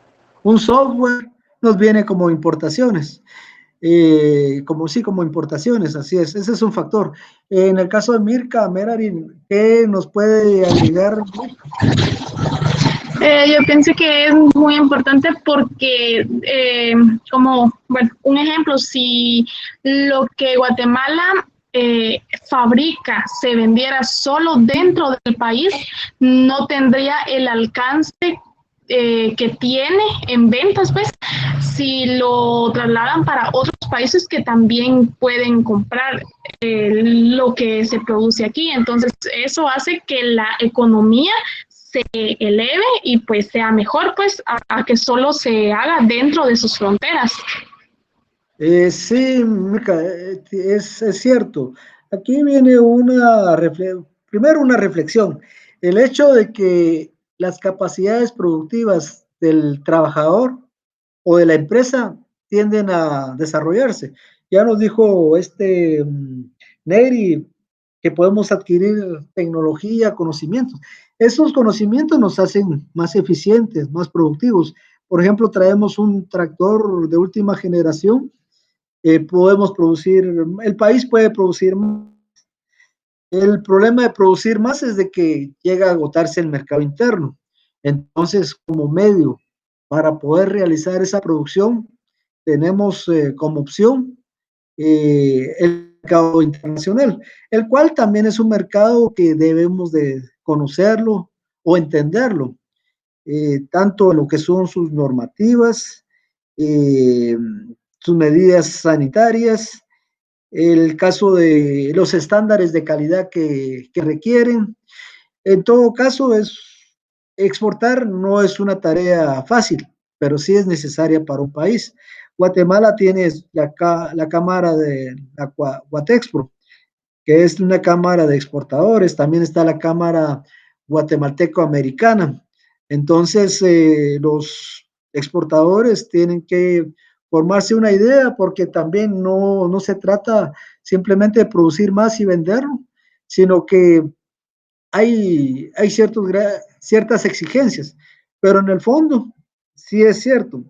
software, nos viene como importaciones. Como importaciones, así es, ese es un factor. En el caso de Mirka, Merarin, ¿qué nos puede agregar? Yo pienso que es muy importante porque, un ejemplo, si lo que Guatemala fabrica se vendiera solo dentro del país, no tendría el alcance que tiene en ventas, pues, si lo trasladan para otros países que también pueden comprar lo que se produce aquí. Entonces, eso hace que la economía se eleve y pues sea mejor, pues, a que solo se haga dentro de sus fronteras. Sí, Mica, es cierto. Aquí viene primero una reflexión. El hecho de que las capacidades productivas del trabajador o de la empresa tienden a desarrollarse. Ya nos dijo Neri que podemos adquirir tecnología, conocimientos. Esos conocimientos nos hacen más eficientes, más productivos. Por ejemplo, traemos un tractor de última generación, podemos producir, el país puede producir más. El problema de producir más es de que llega a agotarse el mercado interno. Entonces, como medio para poder realizar esa producción, tenemos como opción el mercado internacional, el cual también es un mercado que debemos de conocerlo o entenderlo, tanto en lo que son sus normativas, eh, sus medidas sanitarias, el caso de los estándares de calidad que requieren. En todo caso, exportar no es una tarea fácil, pero sí es necesaria para un país. Guatemala tiene la cámara de la Guatexpro, que es una cámara de exportadores, también está la cámara guatemalteco-americana. Entonces, los exportadores tienen que formarse una idea porque también no se trata simplemente de producir más y venderlo, sino que hay ciertas exigencias, pero en el fondo sí es cierto.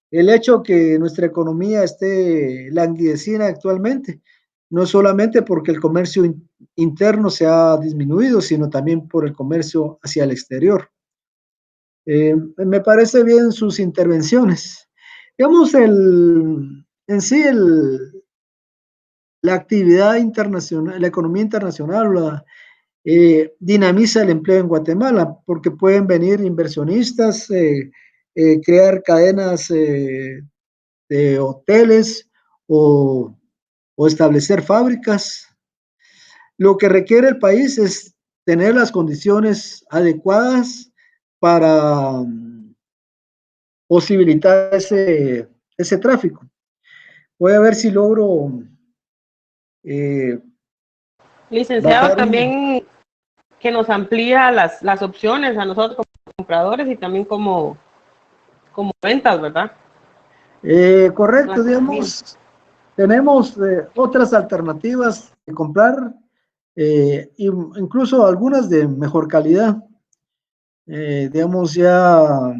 El hecho que nuestra economía esté languidecida actualmente no es solamente porque el comercio interno se ha disminuido, sino también por el comercio hacia el exterior. Me parece bien sus intervenciones. Digamos, en sí, la actividad internacional, la economía internacional, dinamiza el empleo en Guatemala, porque pueden venir inversionistas, crear cadenas de hoteles o establecer fábricas. Lo que requiere el país es tener las condiciones adecuadas para posibilitar ese tráfico. Voy a ver si logro licenciado, también que nos amplía las opciones a nosotros como compradores y también como ventas, ¿verdad? Correcto, digamos, tenemos otras alternativas de comprar, incluso algunas de mejor calidad, digamos ya,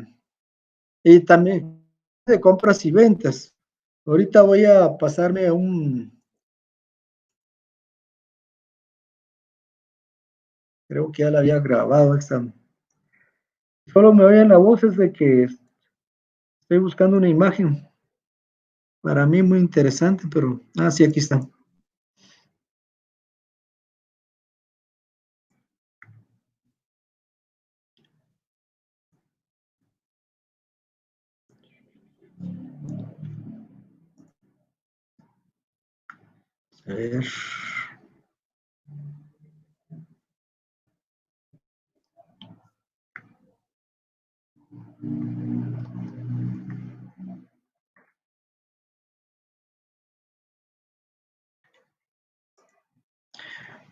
y también de compras y ventas. Ahorita voy a pasarme a creo que ya la había grabado esta. Solo me oyen la voz, es de que estoy buscando una imagen. Para mí muy interesante, pero... Ah, sí, aquí está. A ver.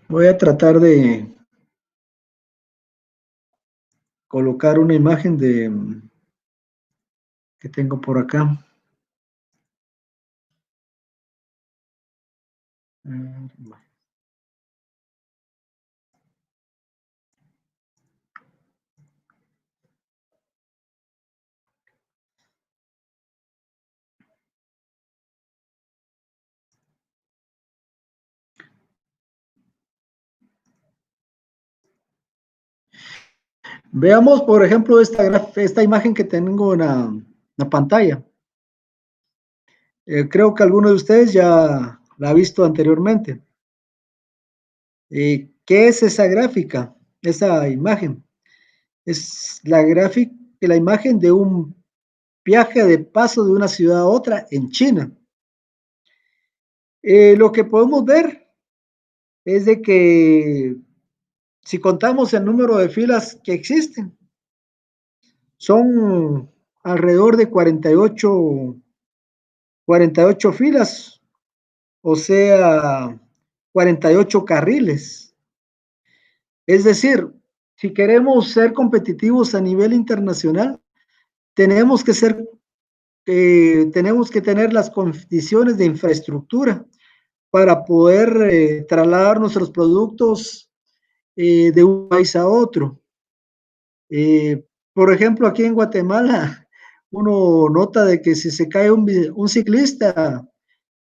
Voy a tratar de colocar una imagen que tengo por acá. Veamos, por ejemplo, esta imagen que tengo en la pantalla. Creo que alguno de ustedes ya la ha visto anteriormente. ¿Qué es esa gráfica? Esa imagen. Es la imagen de un viaje de paso de una ciudad a otra en China. Lo que podemos ver es de que si contamos el número de filas que existen, son alrededor de 48 filas, o sea, 48 carriles. Es decir, si queremos ser competitivos a nivel internacional, tenemos que tener las condiciones de infraestructura para poder trasladar nuestros productos de un país a otro. Por ejemplo, aquí en Guatemala, uno nota de que si se cae un ciclista,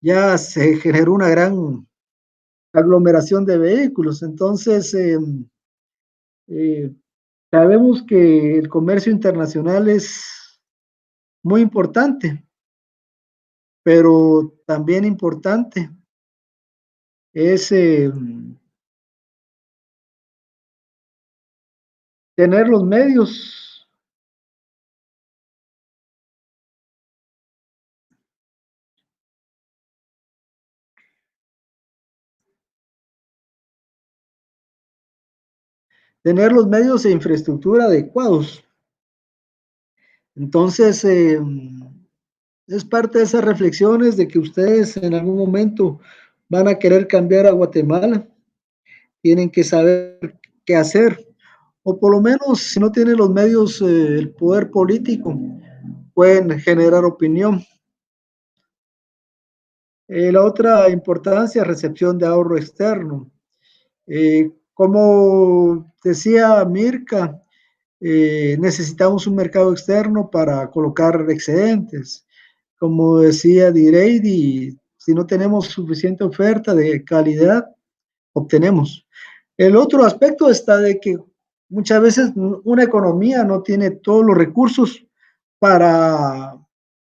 ya se generó una gran aglomeración de vehículos. Entonces, sabemos que el comercio internacional es muy importante, pero también importante es tener los medios e infraestructura adecuados. Entonces, es parte de esas reflexiones de que ustedes en algún momento van a querer cambiar a Guatemala, tienen que saber qué hacer, o por lo menos si no tienen los medios, el poder político, pueden generar opinión. La otra importancia, recepción de ahorro externo. Como decía Mirka, necesitamos un mercado externo para colocar excedentes. Como decía Direidi, si no tenemos suficiente oferta de calidad, obtenemos. El otro aspecto está de que muchas veces una economía no tiene todos los recursos para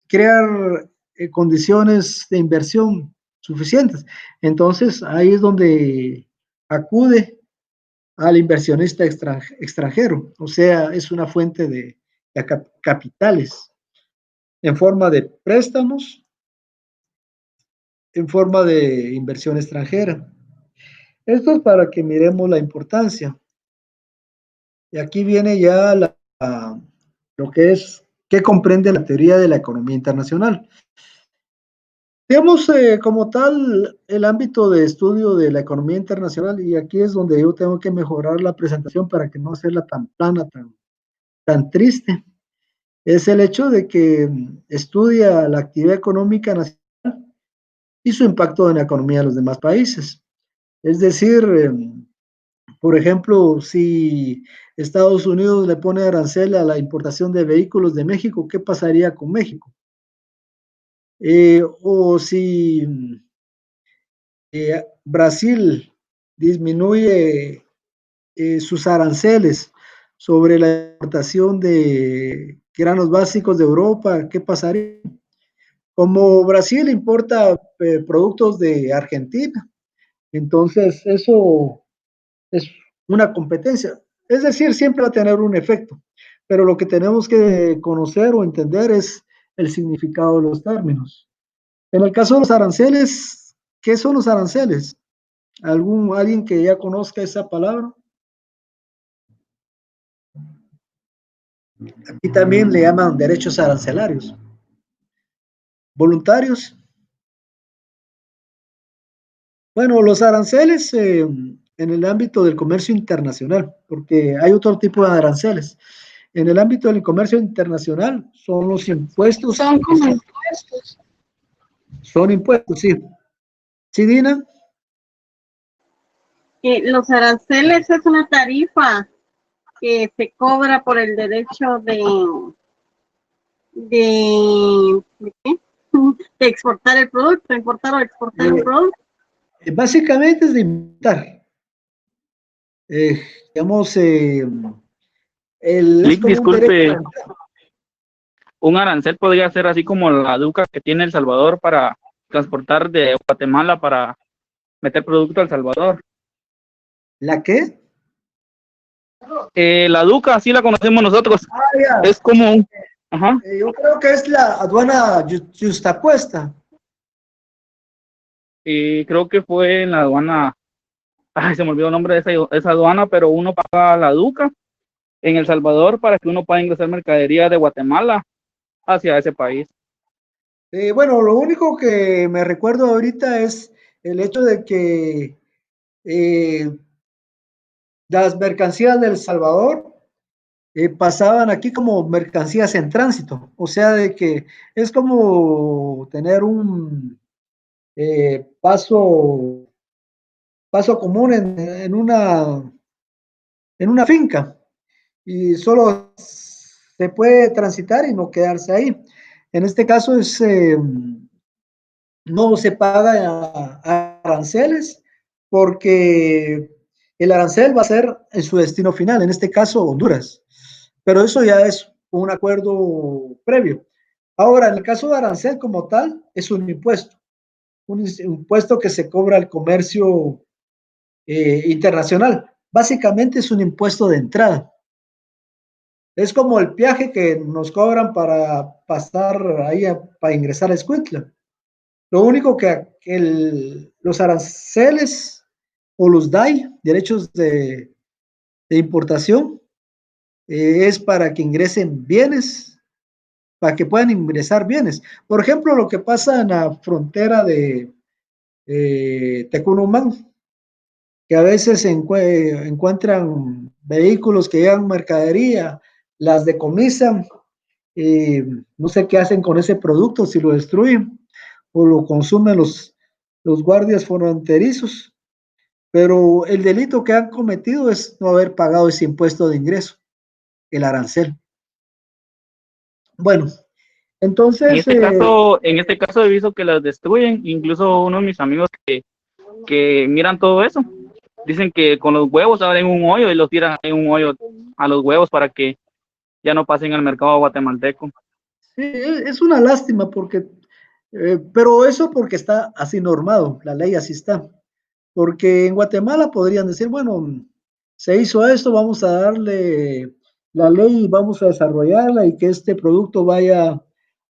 crear condiciones de inversión suficientes. Entonces, ahí es donde acude al inversionista extranjero, o sea, es una fuente de capitales en forma de préstamos en forma de inversión extranjera. Esto es para que miremos la importancia. Y aquí viene ya lo que es, ¿qué comprende la teoría de la economía internacional? Digamos, como tal, el ámbito de estudio de la economía internacional, y aquí es donde yo tengo que mejorar la presentación para que no hacerla tan plana, tan triste, es el hecho de que estudia la actividad económica nacional y su impacto en la economía de los demás países. Es decir, por ejemplo, si Estados Unidos le pone arancel a la importación de vehículos de México, ¿qué pasaría con México? O si Brasil disminuye sus aranceles sobre la importación de granos básicos de Europa, ¿qué pasaría? Como Brasil importa productos de Argentina, entonces eso es una competencia. Es decir, siempre va a tener un efecto, pero lo que tenemos que conocer o entender es el significado de los términos. En el caso de los aranceles, ¿qué son los aranceles? ¿Alguien que ya conozca esa palabra? Aquí también le llaman derechos arancelarios. Voluntarios. Bueno, los aranceles en el ámbito del comercio internacional, porque hay otro tipo de aranceles. En el ámbito del comercio internacional son los impuestos. Son como impuestos. Son impuestos, sí. ¿Sí, Dina? Los aranceles es una tarifa que se cobra por el derecho ¿de qué? De exportar el producto, importar o exportar un producto. Básicamente es de importar. Digamos, es Lick, como un derecho. disculpe, un arancel podría ser así como la DUCA que tiene El Salvador para transportar de Guatemala para meter producto a El Salvador. ¿La qué? La DUCA, así la conocemos nosotros. Ya. Es como un... Ajá. Yo creo que es la aduana justapuesta. Y creo que fue en la aduana... Ay, se me olvidó el nombre de esa aduana, pero uno paga la DUCA en El Salvador para que uno pueda ingresar mercadería de Guatemala hacia ese país. Bueno, lo único que me recuerdo ahorita es el hecho de que las mercancías del Salvador pasaban aquí como mercancías en tránsito, o sea, de que es como tener un paso común en una finca y solo se puede transitar y no quedarse ahí. En este caso no se paga aranceles porque el arancel va a ser en su destino final, en este caso Honduras. Pero eso ya es un acuerdo previo. Ahora, en el caso de arancel como tal, es un impuesto que se cobra al comercio internacional. Básicamente es un impuesto de entrada. Es como el peaje que nos cobran para pasar ahí, para ingresar a Escuintla. Lo único que los aranceles o los DAI, derechos de importación, es para que ingresen bienes, para que puedan ingresar bienes. Por ejemplo, lo que pasa en la frontera de Tecunumán, que a veces se encuentran vehículos que llevan mercadería, las decomisan, no sé qué hacen con ese producto, si lo destruyen o lo consumen los guardias fronterizos, pero el delito que han cometido es no haber pagado ese impuesto de ingreso, el arancel. Bueno, entonces... En este caso he visto que las destruyen, incluso uno de mis amigos que miran todo eso, dicen que con los huevos abren un hoyo y los tiran en un hoyo a los huevos para que ya no pasen al mercado guatemalteco. Sí, es una lástima porque, pero eso porque está así normado, la ley así está. Porque en Guatemala podrían decir, bueno, se hizo esto, vamos a darle la ley y vamos a desarrollarla y que este producto vaya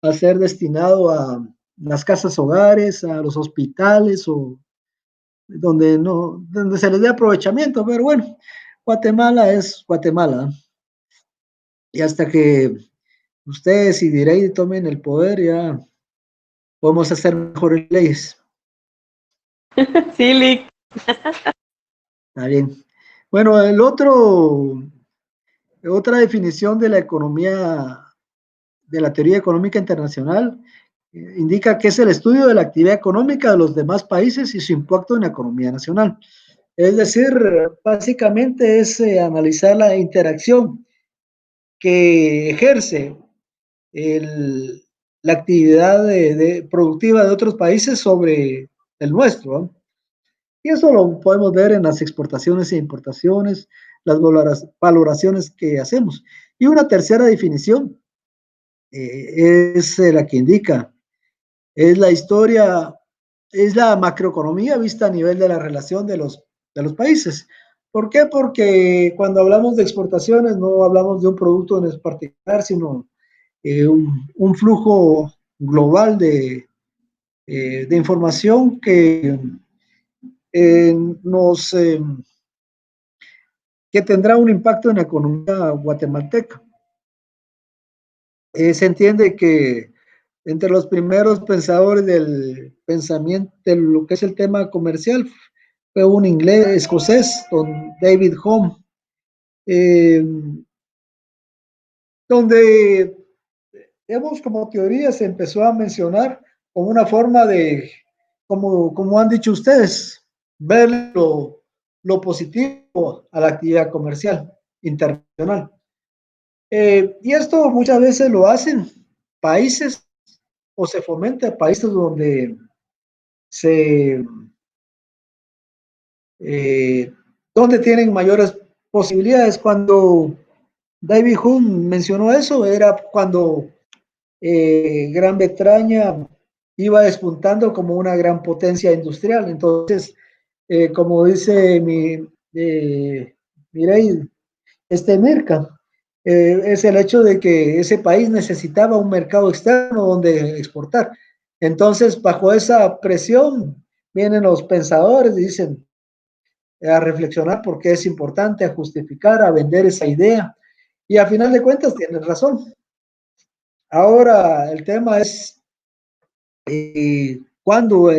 a ser destinado las casas hogares, a los hospitales o donde se les dé aprovechamiento, pero bueno, Guatemala es Guatemala. Y hasta que ustedes y Direy tomen el poder, ya podemos hacer mejores leyes. Sí, Lick. Está bien. Bueno, otra definición de la economía, de la teoría económica internacional, indica que es el estudio de la actividad económica de los demás países y su impacto en la economía nacional. Es decir, básicamente es analizar la interacción que ejerce la actividad productiva de otros países sobre el nuestro, ¿no? Y eso lo podemos ver en las exportaciones e importaciones, las valoraciones que hacemos. Y una tercera definición es la que indica, es la historia, es la macroeconomía vista a nivel de la relación de los países. ¿Por qué? Porque cuando hablamos de exportaciones no hablamos de un producto en particular, sino un flujo global de información que nos que tendrá un impacto en la economía guatemalteca. Se entiende que entre los primeros pensadores del pensamiento de lo que es el tema comercial fue un inglés escocés, don David Hume, donde vemos como teoría se empezó a mencionar como una forma de, como han dicho ustedes, ver lo positivo a la actividad comercial internacional. Y esto muchas veces lo hacen países o se fomenta países donde se donde tienen mayores posibilidades. Cuando David Hume mencionó eso, era cuando Gran Bretaña iba despuntando como una gran potencia industrial. Entonces, como dice Mireille, Mirka, es el hecho de que ese país necesitaba un mercado externo donde exportar. Entonces, bajo esa presión, vienen los pensadores y dicen a reflexionar por qué es importante, a justificar, a vender esa idea. Y a final de cuentas, tienen razón. Ahora, el tema es cuando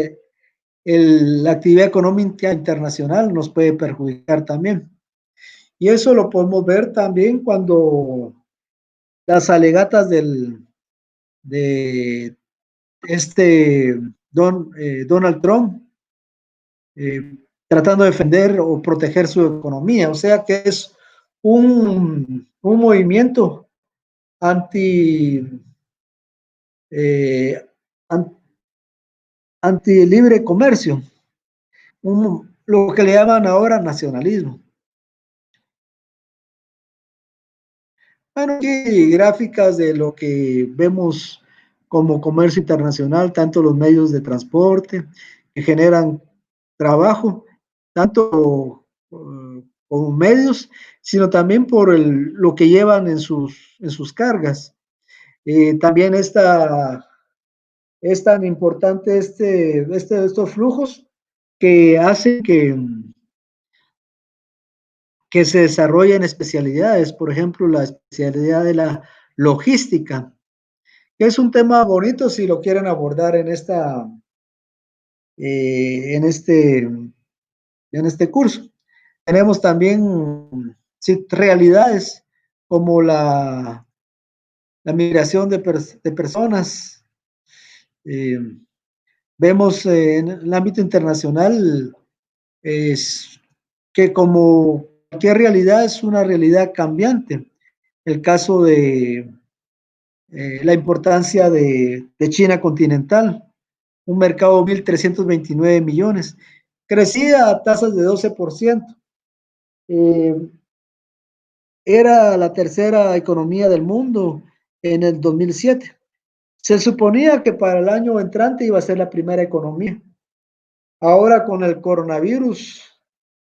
la actividad económica internacional nos puede perjudicar también. Y eso lo podemos ver también cuando las alegatas de Donald Trump tratando de defender o proteger su economía. O sea que es un movimiento anti, eh, anti libre comercio, lo que le llaman ahora nacionalismo. Bueno, aquí gráficas de lo que vemos como comercio internacional, tanto los medios de transporte que generan trabajo, tanto como medios, sino también por lo que llevan en sus cargas. También es tan importante estos flujos que hacen que se desarrollen especialidades, por ejemplo, la especialidad de la logística, que es un tema bonito si lo quieren abordar en en este curso. Tenemos también realidades como la migración de personas. Vemos en el ámbito internacional que como cualquier realidad es una realidad cambiante. El caso de la importancia de China continental, un mercado de 1.329 millones, crecía a tasas de 12%. Era la tercera economía del mundo en el 2007. Se suponía que para el año entrante iba a ser la primera economía. Ahora con el coronavirus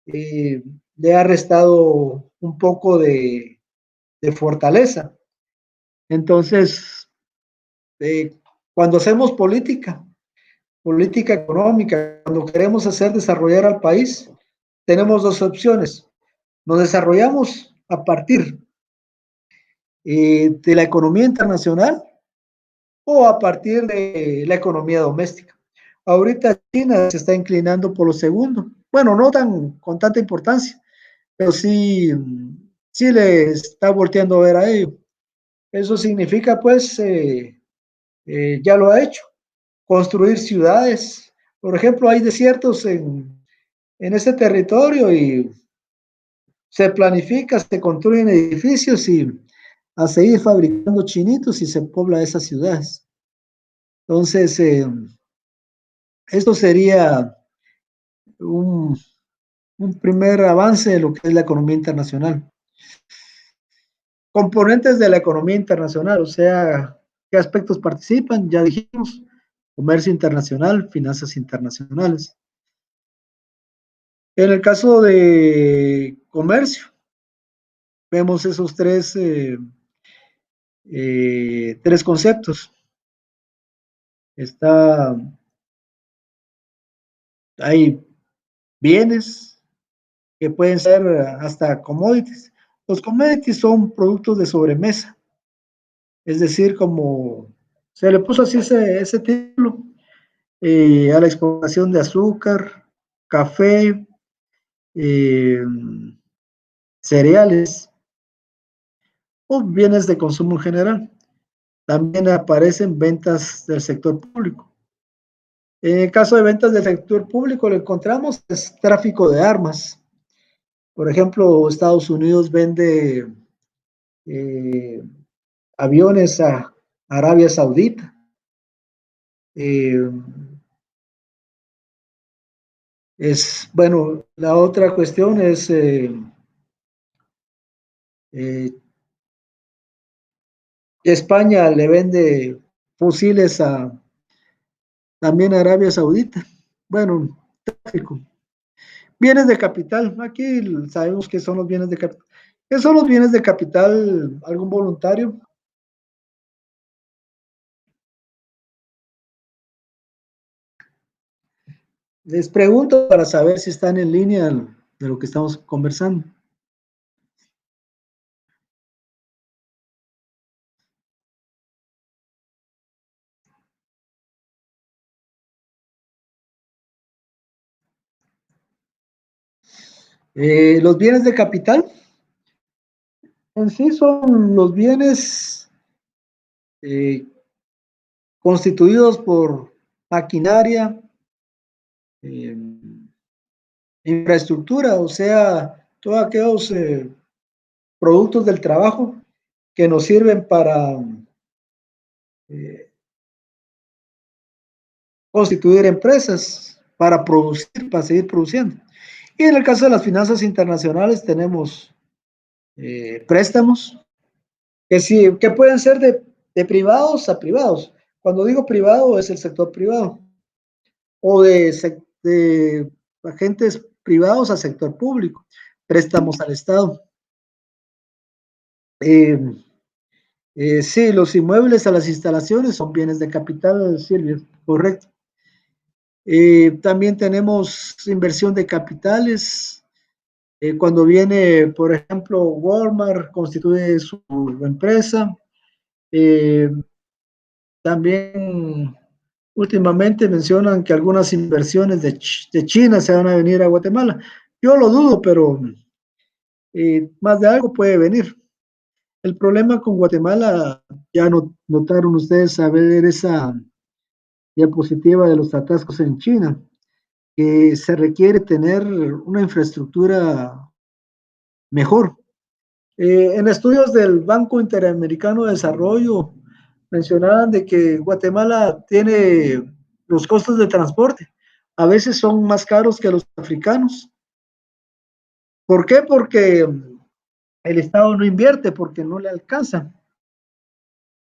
le ha restado un poco de fortaleza. Entonces, Cuando hacemos política económica, cuando queremos hacer desarrollar al país, tenemos dos opciones. Nos desarrollamos a partir de la economía internacional o a partir de la economía doméstica. Ahorita China se está inclinando por lo segundo. Bueno, no con tanta importancia, pero sí, sí le está volteando a ver a ello. Eso significa, pues, ya lo ha hecho, construir ciudades. Por ejemplo, hay desiertos en ese territorio y se planifica, se construyen edificios y a seguir fabricando chinitos y se pobla esas ciudades. Entonces, esto sería un, un primer avance de lo que es la economía internacional. Componentes de la economía internacional, o sea, qué aspectos participan, ya dijimos, comercio internacional, finanzas internacionales. En el caso de comercio, vemos esos tres conceptos. Hay bienes que pueden ser hasta commodities. Los commodities son productos de sobremesa, es decir, como se le puso así ese título, a la exportación de azúcar, café, eh, cereales o bienes de consumo en general. También aparecen ventas del sector público. En el caso de ventas del sector público, lo encontramos es tráfico de armas. Por ejemplo, Estados Unidos vende eh, aviones a Arabia Saudita. Eh, bueno, la otra cuestión es eh, España le vende fusiles también a Arabia Saudita. Bueno, tráfico. Bienes de capital. Aquí sabemos qué son los bienes de capital. ¿Qué son los bienes de capital? ¿Algún voluntario? Les pregunto para saber si están en línea de lo que estamos conversando. Los bienes de capital en sí son los bienes eh, constituidos por maquinaria, eh, infraestructura, o sea, todos aquellos productos del trabajo que nos sirven para eh, constituir empresas, para producir, para seguir produciendo. Y en el caso de las finanzas internacionales tenemos préstamos que pueden ser de privados a privados. Cuando digo privado es el sector privado o de agentes privados al sector público, préstamos al Estado. Sí, los inmuebles a las instalaciones son bienes de capital, Silvia, correcto. También tenemos inversión de capitales. Cuando viene, por ejemplo, Walmart, constituye su empresa. También últimamente mencionan que algunas inversiones de China se van a venir a Guatemala. Yo lo dudo, pero más de algo puede venir. El problema con Guatemala, ya notaron ustedes a ver esa diapositiva de los atascos en China, que se requiere tener una infraestructura mejor. En estudios del Banco Interamericano de Desarrollo mencionaban de que Guatemala tiene los costos de transporte. A veces son más caros que los africanos. ¿Por qué? Porque el Estado no invierte, porque no le alcanza.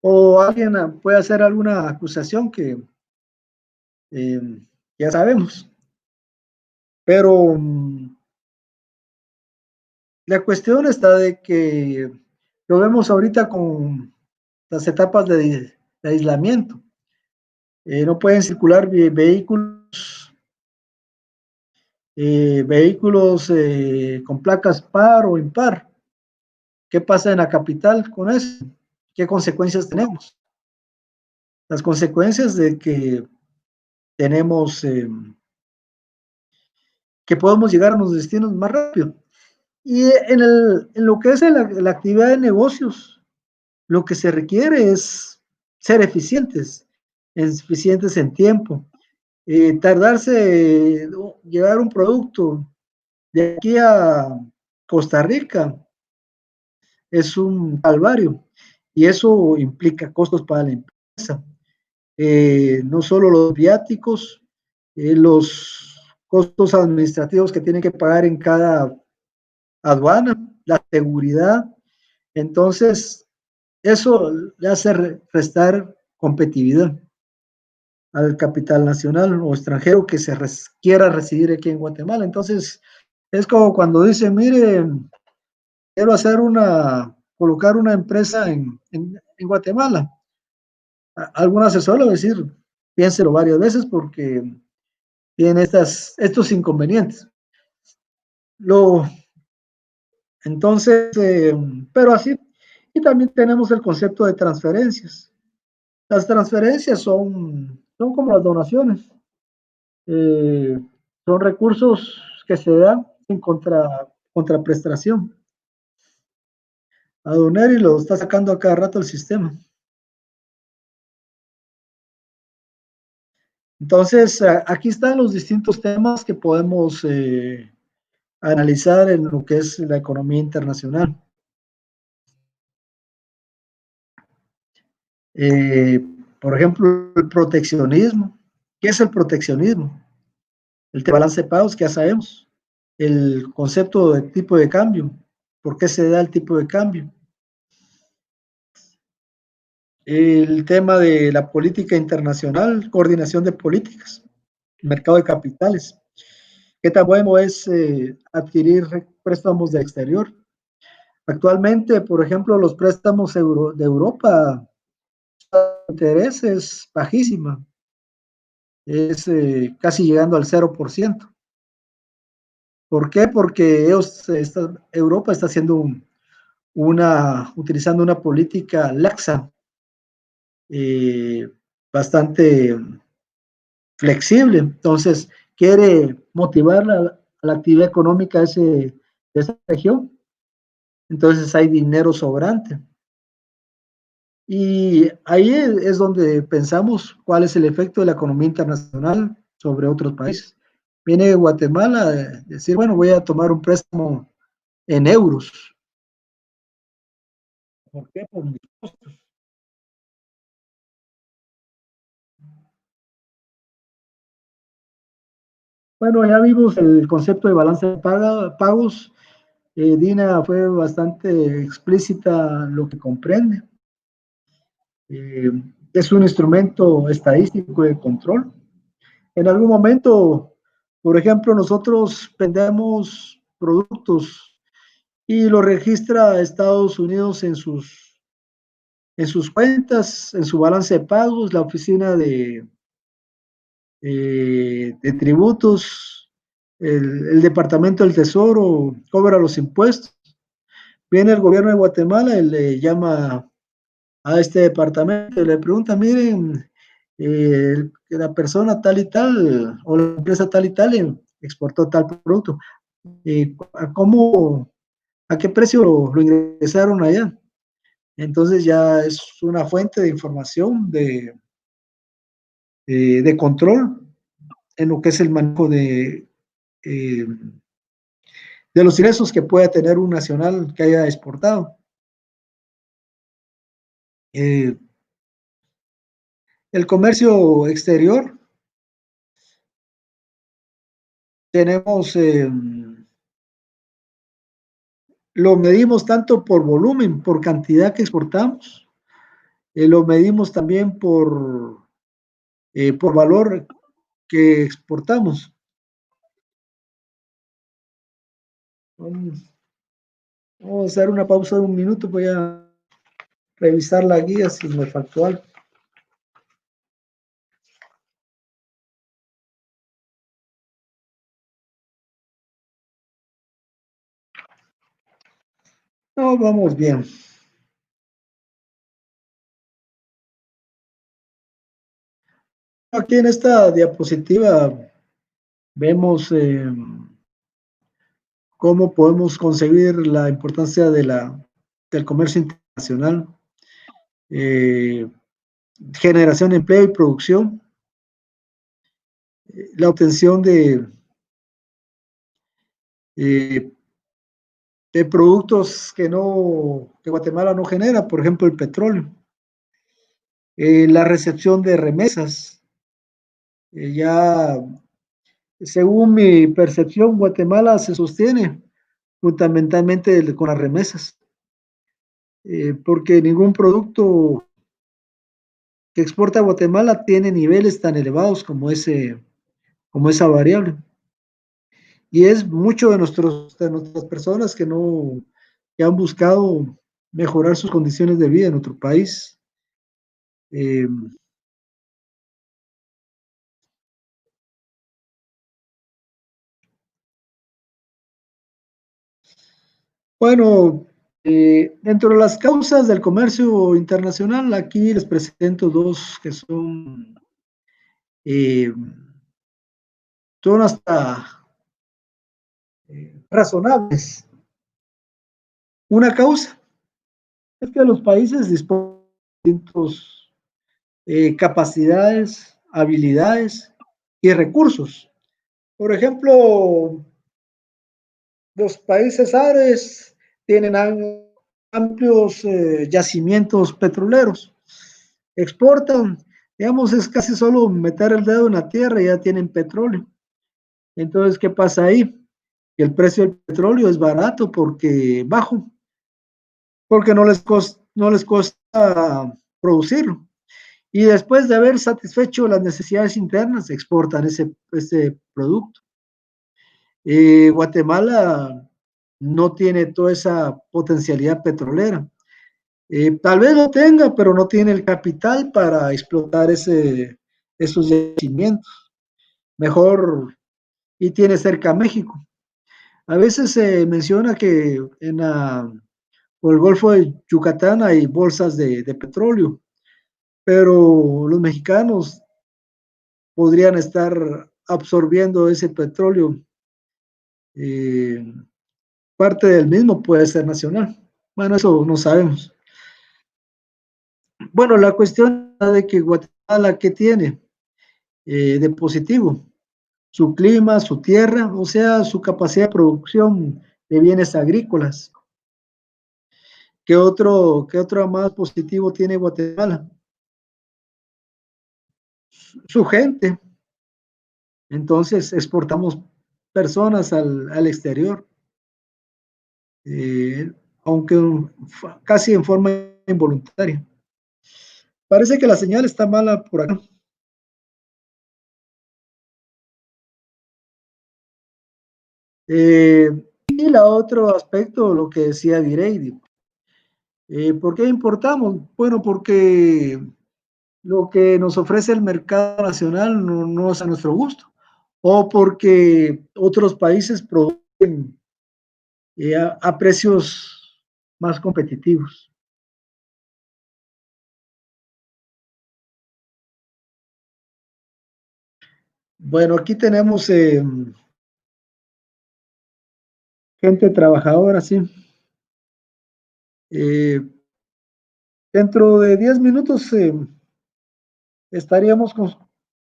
O alguien puede hacer alguna acusación que eh, ya sabemos. Pero la cuestión está de que lo vemos ahorita con las etapas de aislamiento. No pueden circular vehículos con placas par o impar. ¿Qué pasa en la capital con eso? ¿Qué consecuencias tenemos? Las consecuencias de que tenemos que podemos llegar a los destinos más rápido. Y en lo que es la actividad de negocios, lo que se requiere es ser eficientes en tiempo. Tardarse, llevar un producto de aquí a Costa Rica es un calvario y eso implica costos para la empresa. No solo los viáticos, los costos administrativos que tienen que pagar en cada aduana, la seguridad. Entonces, eso le hace restar competitividad al capital nacional o extranjero que quiera residir aquí en Guatemala. Entonces, es como cuando dicen, mire, quiero colocar una empresa en Guatemala. Algún asesor le va a decir, piénselo varias veces porque tiene estos inconvenientes. Entonces, pero así, y también tenemos el concepto de transferencias. Las transferencias son como las donaciones, eh, son recursos que se dan en contraprestación. A donar y lo está sacando a cada rato el sistema. Entonces, aquí están los distintos temas que podemos analizar en lo que es la economía internacional. Por ejemplo, el proteccionismo. ¿Qué es el proteccionismo? El balance de pagos, que ya sabemos. El concepto de tipo de cambio. ¿Por qué se da el tipo de cambio? El tema de la política internacional, coordinación de políticas, mercado de capitales. ¿Qué tan bueno es adquirir préstamos de exterior? Actualmente, por ejemplo, los préstamos de Europa, la interés es bajísima, es casi llegando al 0%. ¿Por qué? Porque Europa está haciendo utilizando una política laxa, bastante flexible. Entonces, quiere motivar la actividad económica de esa región. Entonces, hay dinero sobrante. Y ahí es donde pensamos cuál es el efecto de la economía internacional sobre otros países. Viene Guatemala a decir, bueno, voy a tomar un préstamo en euros. ¿Por qué? Por mis costos. Bueno, ya vimos el concepto de balance de pagos. Dina fue bastante explícita lo que comprende. Es un instrumento estadístico de control. En algún momento, por ejemplo, nosotros vendemos productos y lo registra Estados Unidos en sus cuentas, en su balance de pagos, la oficina de tributos, el Departamento del Tesoro cobra los impuestos. Viene el gobierno de Guatemala y le llama a este departamento y le pregunta, miren, la persona tal y tal, o la empresa tal y tal, exportó tal producto. ¿A qué precio lo ingresaron allá? Entonces ya es una fuente de información de control en lo que es el manejo eh, de los ingresos que pueda tener un nacional que haya exportado. El comercio exterior, tenemos, lo medimos tanto por volumen, por cantidad que exportamos, lo medimos también por valor que exportamos. Vamos a hacer una pausa de un minuto, voy a revisar la guía si me faltó algo. No, vamos bien. Aquí en esta diapositiva vemos cómo podemos concebir la importancia del comercio internacional, eh, generación de empleo y producción, la obtención eh, de productos que Guatemala no genera, por ejemplo, el petróleo, la recepción de remesas. Ya, según mi percepción, Guatemala se sostiene fundamentalmente con las remesas, porque ningún producto que exporta Guatemala tiene niveles tan elevados como esa variable. Y es mucho de nuestras personas que han buscado mejorar sus condiciones de vida en nuestro país. Eh, bueno, dentro de las causas del comercio internacional, aquí les presento dos que eh, son hasta razonables. Una causa es que los países disponen de distintas capacidades, habilidades y recursos. Por ejemplo, los países árabes tienen amplios yacimientos petroleros, exportan, digamos, es casi solo meter el dedo en la tierra y ya tienen petróleo. Entonces, ¿qué pasa ahí? Que el precio del petróleo es barato porque bajo, porque no les cuesta producirlo. Y después de haber satisfecho las necesidades internas, exportan ese producto. Guatemala no tiene toda esa potencialidad petrolera. Tal vez lo tenga, pero no tiene el capital para explotar esos yacimientos. Mejor, y tiene cerca México. A veces se menciona que por el Golfo de Yucatán hay bolsas de petróleo, pero los mexicanos podrían estar absorbiendo ese petróleo. Parte del mismo puede ser nacional. Bueno, eso no sabemos. Bueno, la cuestión de que Guatemala, ¿qué tiene de positivo? Su clima, su tierra, o sea, su capacidad de producción de bienes agrícolas. ¿Qué otro más positivo tiene Guatemala? Su gente. Entonces, exportamos personas al exterior, eh, aunque casi en forma involuntaria. Parece que la señal está mala por acá. Y el otro aspecto, lo que decía Vireidi. ¿Por qué importamos? Bueno, porque lo que nos ofrece el mercado nacional no es a nuestro gusto, o porque otros países producen a precios más competitivos. Bueno, aquí tenemos gente trabajadora, sí. Dentro de 10 minutos estaríamos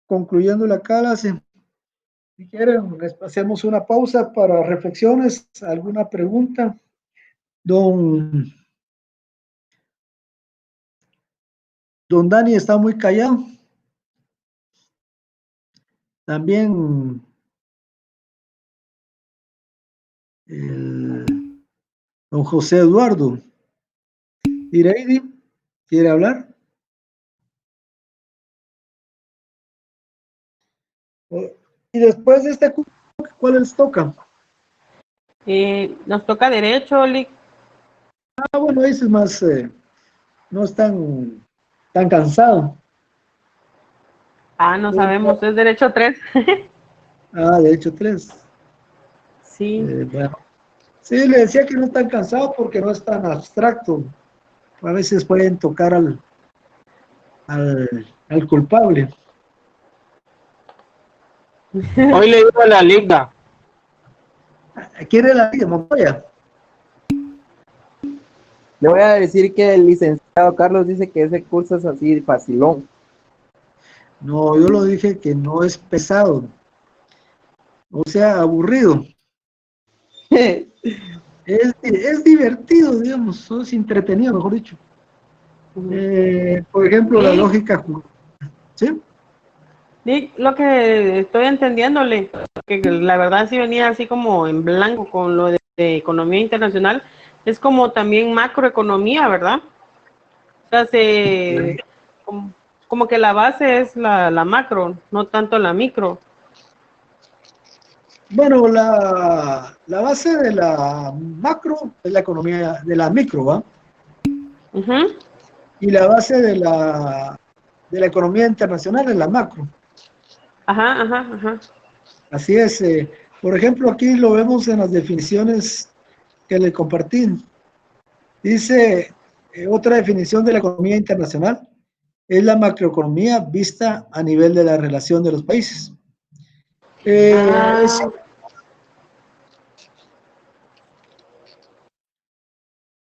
concluyendo la clase. Si quieren, hacemos una pausa para reflexiones, alguna pregunta. Don Dani está muy callado. También don José Eduardo. Ireidi, ¿quiere hablar? Y después de este, ¿cuál les toca? Nos toca derecho, Lick. Bueno, ese es más, no es tan cansado. No sabemos, es derecho 3. De hecho, 3. Sí. Bueno, Sí, le decía que no están cansados porque no es tan abstracto. A veces pueden tocar al culpable. Hoy le digo a la liga. ¿Quiere la Liga Montoya? Le voy a decir que el licenciado Carlos dice que ese curso es así facilón. No, yo lo dije que no es pesado. O sea, aburrido. Es divertido, digamos, es entretenido, mejor dicho. Por ejemplo, la lógica. ¿Sí? Sí, lo que estoy entendiéndole, que la verdad sí venía así como en blanco con lo de economía internacional, es como también macroeconomía, ¿verdad? O sea, como que la base es la macro, no tanto la micro. Bueno, la base de la macro es la economía de la micro, ¿va? Ujú. Y la base de la economía internacional es la macro. Ajá, ajá, ajá. Así es. Por ejemplo, aquí lo vemos en las definiciones que le compartí. Dice, otra definición de la economía internacional es la macroeconomía vista a nivel de la relación de los países. Ah,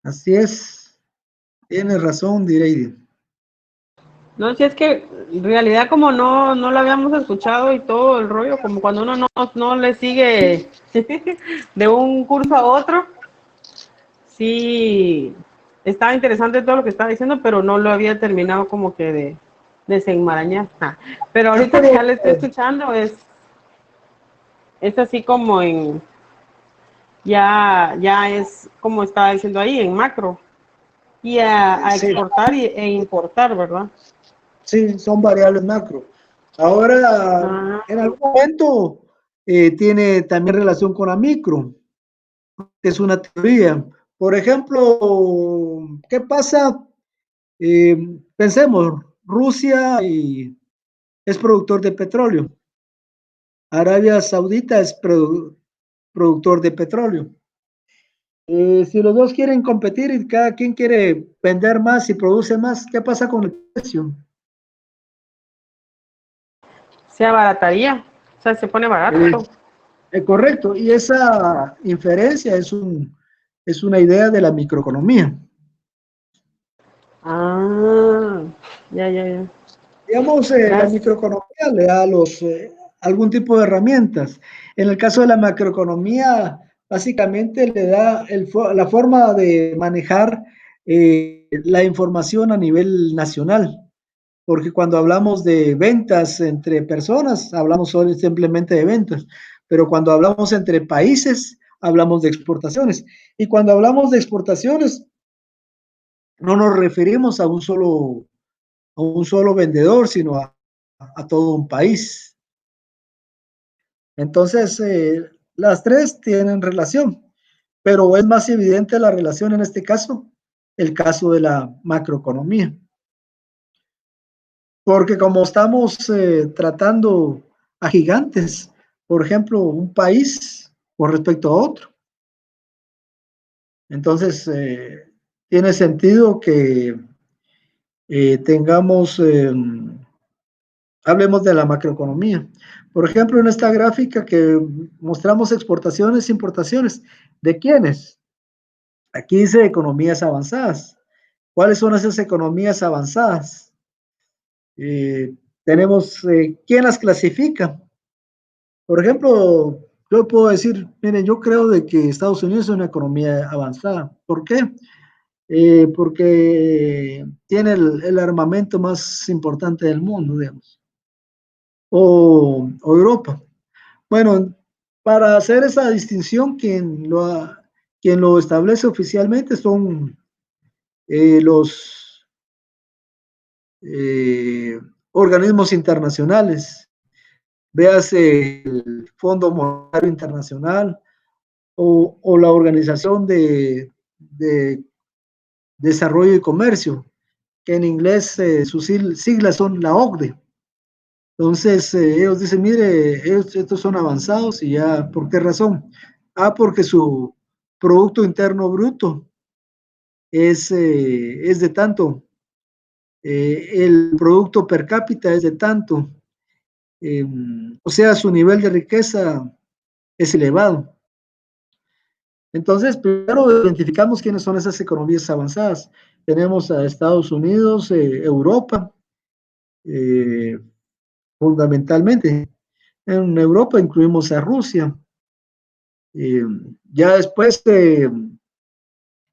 Así es. Tiene razón, Direidi. no, si es que en realidad como no lo habíamos escuchado y todo el rollo, como cuando uno no le sigue de un curso a otro, sí, estaba interesante todo lo que estaba diciendo, pero no lo había terminado como que de desenmarañar. Pero ahorita que ya le estoy escuchando, es así como ya es como estaba diciendo ahí, en macro, y a Sí, exportar e importar, ¿verdad? sí, son variables macro. Ahora, Ah, en algún momento tiene también relación con la micro, que es una teoría. Por ejemplo, ¿qué pasa? Pensemos, Rusia es productor de petróleo. Arabia Saudita es productor de petróleo. Si los dos quieren competir y cada quien quiere vender más y produce más, ¿qué pasa con el precio? se abarataría, o sea, se pone barato. Correcto, y esa inferencia es una idea de la microeconomía. Ah, ya. Digamos, la Gracias. microeconomía le da algún tipo de herramientas. En el caso de la macroeconomía, básicamente le da la forma de manejar la información a nivel nacional, porque cuando hablamos de ventas entre personas, hablamos solo simplemente de ventas, pero cuando hablamos entre países, hablamos de exportaciones. Y cuando hablamos de exportaciones, no nos referimos a un solo vendedor, sino a todo un país. Entonces, las tres tienen relación, pero es más evidente la relación en este caso, el caso de la macroeconomía. Porque como estamos tratando a gigantes, por ejemplo, un país con respecto a otro, entonces tiene sentido que tengamos hablemos de la macroeconomía. Por ejemplo, en esta gráfica que mostramos exportaciones e importaciones, ¿de quiénes? Aquí dice economías avanzadas. ¿Cuáles son esas economías avanzadas? Tenemos, ¿quién las clasifica? Por ejemplo, yo puedo decir, miren, yo creo de que Estados Unidos es una economía avanzada. ¿Por qué? Porque tiene el armamento más importante del mundo, digamos, o Europa. Bueno, para hacer esa distinción, quien lo establece oficialmente son los eh, organismos internacionales, véase el Fondo Monetario Internacional o la Organización de Desarrollo y Comercio, que en inglés sus siglas son la OCDE. Entonces, ellos dicen, mire, estos son avanzados y ya, ¿por qué razón? Porque Producto Interno Bruto es de tanto, el producto per cápita es de tanto, o sea, su nivel de riqueza es elevado. Entonces, primero identificamos quiénes son esas economías avanzadas. Tenemos a Estados Unidos, Europa, fundamentalmente. En Europa incluimos a Rusia. Ya después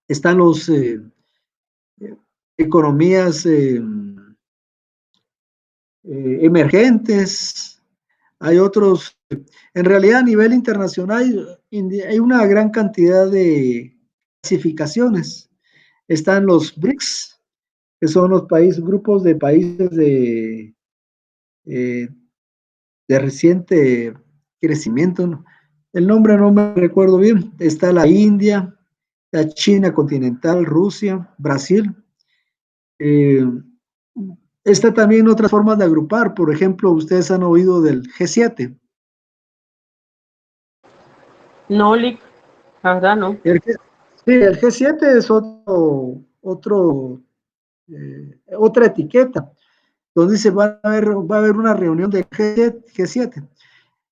están los economías emergentes. Hay otros, en realidad a nivel internacional hay una gran cantidad de clasificaciones. Están los BRICS, que son los países, grupos de países eh, de reciente crecimiento, ¿no? El nombre no me recuerdo bien. Está la India, la China continental, Rusia, Brasil. Está también otras formas de agrupar. Por ejemplo, ustedes han oído del G7. No, Lick, la verdad no. Sí, el G7 es otra etiqueta, donde dice va a haber una reunión del G7.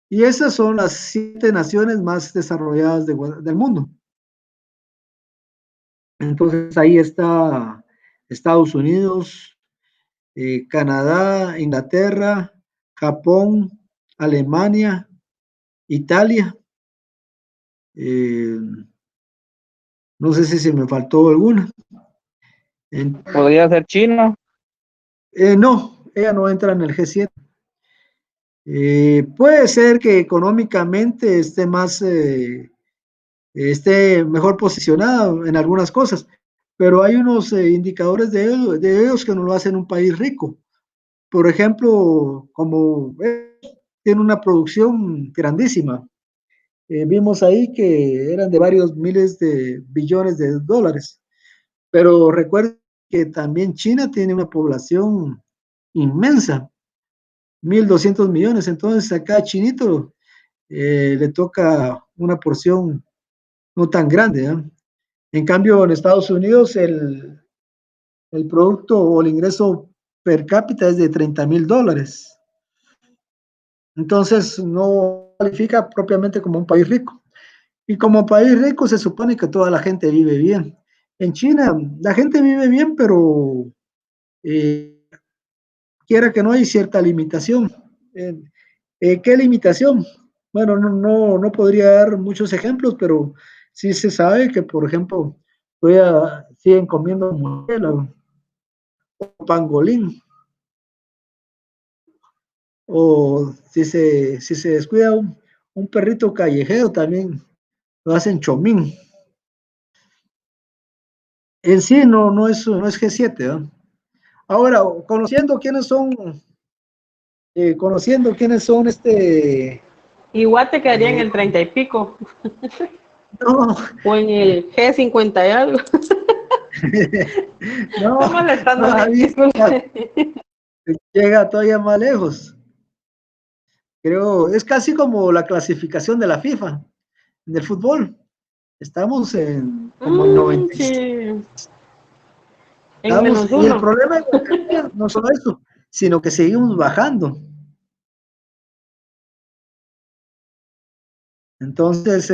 Y esas son las 7 naciones más desarrolladas del mundo. Entonces ahí está Estados Unidos, Canadá, Inglaterra, Japón, Alemania, Italia. No sé si se me faltó alguna. ¿Podría ser China? No, ella no entra en el G7. Puede ser que económicamente esté mejor posicionado en algunas cosas, pero hay unos indicadores de ellos que no lo hacen un país rico. Por ejemplo, como tiene una producción grandísima. Vimos ahí que eran de varios miles de billones de dólares, pero recuerden que también China tiene una población inmensa, 1.200 millones, entonces acá a Chinito le toca una porción no tan grande, ¿eh? En cambio, en Estados Unidos el producto o el ingreso per cápita es de $30,000. Entonces, no califica propiamente como un país rico. Y como país rico se supone que toda la gente vive bien. En China, la gente vive bien, pero eh, quiera que no hay cierta limitación. ¿Qué limitación? Bueno, no podría dar muchos ejemplos, pero sí se sabe que, por ejemplo, siguen comiendo murciélago o pangolín, o si se descuida un perrito callejero también lo hacen chomín. En sí no es G7, ¿no? Ahora, conociendo quiénes son Igual te quedaría en el 30 y pico. no, O en el G50 y algo. no, Estoy molestando, todavía disculpe. llega todavía más lejos. Creo, es casi como la clasificación de la FIFA, del fútbol. Estamos como en 90. Sí. En Estamos, menos y el uno. problema no solo eso, sino que seguimos bajando. Entonces,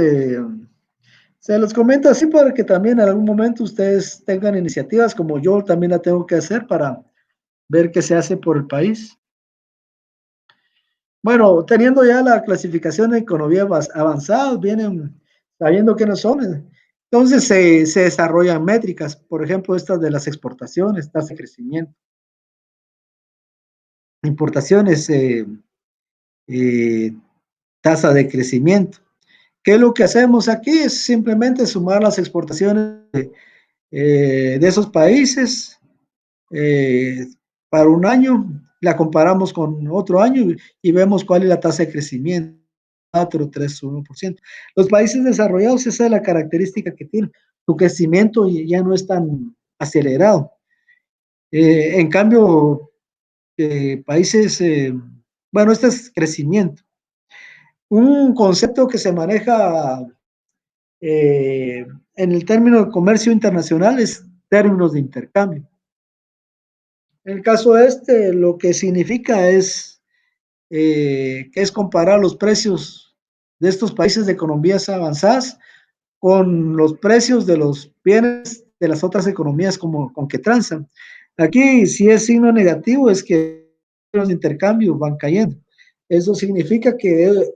se los comento así para que también en algún momento ustedes tengan iniciativas como yo también la tengo que hacer para ver qué se hace por el país. Bueno, teniendo ya la clasificación de economía avanzada, vienen sabiendo quiénes son. Entonces se desarrollan métricas, por ejemplo, estas de las exportaciones, tasa de crecimiento, importaciones, tasa de crecimiento. ¿Qué es lo que hacemos aquí? Es simplemente sumar las exportaciones de esos países para un año, la comparamos con otro año y vemos cuál es la tasa de crecimiento, 4, 3, 1%. Los países desarrollados, esa es la característica que tienen, su crecimiento ya no es tan acelerado. En cambio, países, bueno, este es crecimiento. Un concepto que se maneja en el término de comercio internacional es términos de intercambio. En el caso este, lo que significa es que es comparar los precios de estos países de economías avanzadas con los precios de los bienes de las otras economías con que transan. Aquí, si es signo negativo, es que los intercambios van cayendo. Eso significa que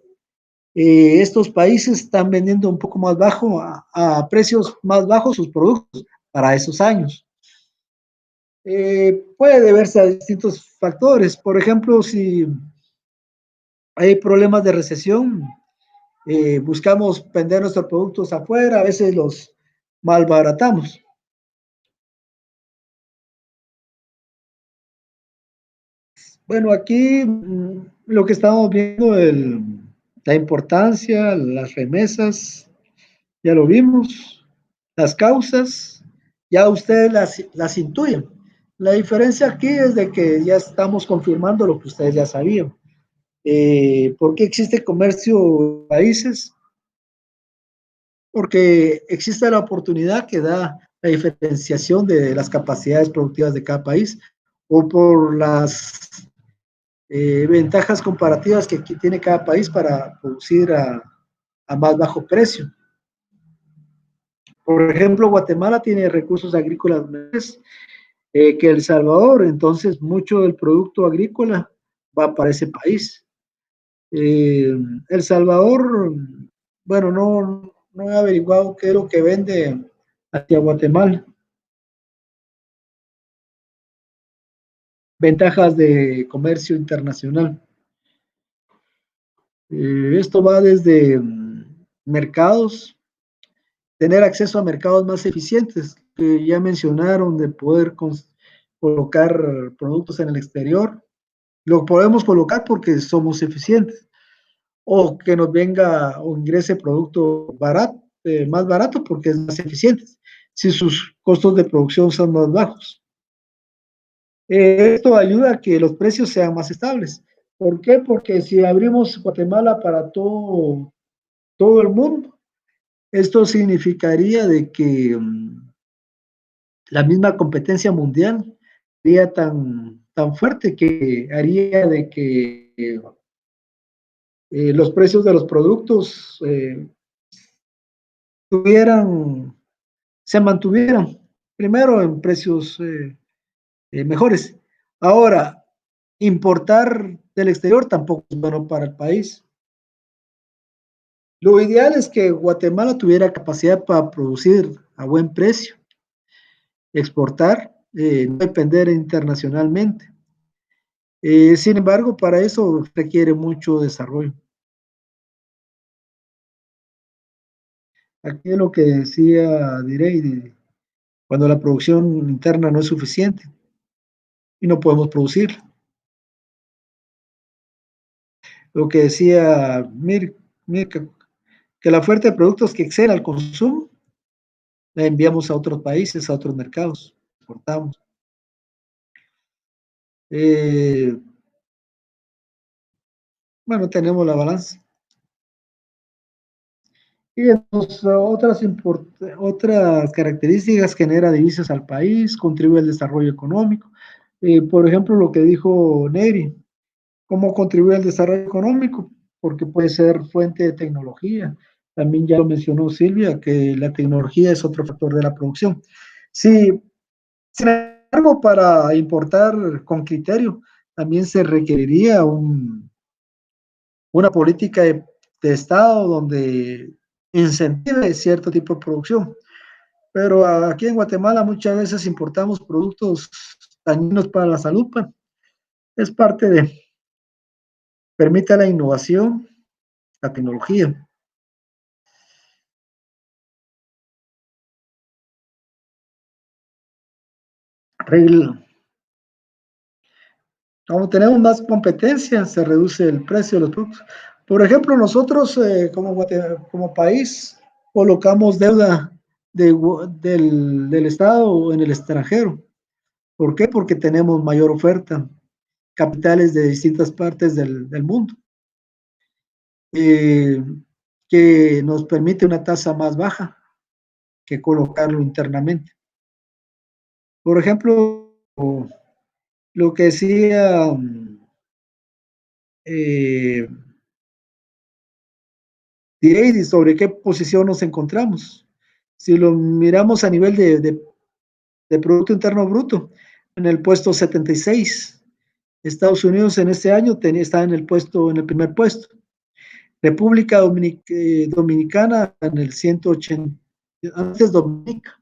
estos países están vendiendo un poco más bajo, a precios más bajos sus productos para esos años. Puede deberse a distintos factores. Por ejemplo, si hay problemas de recesión, buscamos vender nuestros productos afuera, a veces los malbaratamos. Bueno, aquí lo que estamos viendo, la importancia, las remesas, ya lo vimos, las causas, ya ustedes las intuyen. La diferencia aquí es de que ya estamos confirmando lo que ustedes ya sabían. ¿Por qué existe comercio de países? Porque existe la oportunidad que da la diferenciación de las capacidades productivas de cada país o por las ventajas comparativas que tiene cada país para producir a más bajo precio. Por ejemplo, Guatemala tiene recursos agrícolas mejores que El Salvador, entonces mucho del producto agrícola va para ese país. El Salvador, bueno, no he averiguado qué es lo que vende hacia Guatemala. Ventajas de comercio internacional. Esto va desde mercados, tener acceso a mercados más eficientes, que ya mencionaron, de poder colocar productos en el exterior. Lo podemos colocar porque somos eficientes, o que nos venga o ingrese producto barato, más barato porque es más eficiente, si sus costos de producción son más bajos. Esto ayuda a que los precios sean más estables. ¿Por qué? Porque si abrimos Guatemala para todo el mundo, esto significaría de que la misma competencia mundial sería tan fuerte que haría de que los precios de los productos se mantuvieran primero en precios mejores. Ahora, importar del exterior tampoco es bueno para el país. Lo ideal es que Guatemala tuviera capacidad para producir a buen precio, exportar, no depender internacionalmente. Sin embargo, para eso requiere mucho desarrollo. Aquí es lo que decía Direy, cuando la producción interna no es suficiente y no podemos producir. Lo que decía Mirka, que la oferta de productos que exceda al consumo la enviamos a otros países, a otros mercados, exportamos. Bueno, tenemos la balanza. Y entonces, otras características: genera divisas al país, contribuye al desarrollo económico. Por ejemplo, lo que dijo Neri, ¿cómo contribuye al desarrollo económico? Porque puede ser fuente de tecnología. También ya lo mencionó Silvia, que la tecnología es otro factor de la producción. Sí, sin embargo, para importar con criterio, también se requeriría una política de Estado donde incentive cierto tipo de producción. Pero aquí en Guatemala muchas veces importamos productos dañinos para la salud. Es parte permite la innovación, la tecnología. Como tenemos más competencia, se reduce el precio de los productos. Por ejemplo, nosotros como país colocamos deuda del Estado en el extranjero. ¿Por qué? Porque tenemos mayor oferta, capitales de distintas partes del mundo. que nos permite una tasa más baja que colocarlo internamente. Por ejemplo, lo que decía Direidi sobre qué posición nos encontramos. Si lo miramos a nivel de Producto Interno Bruto, en el puesto 76. Estados Unidos en este año está en el primer puesto. República Dominicana en el 180, antes Dominica.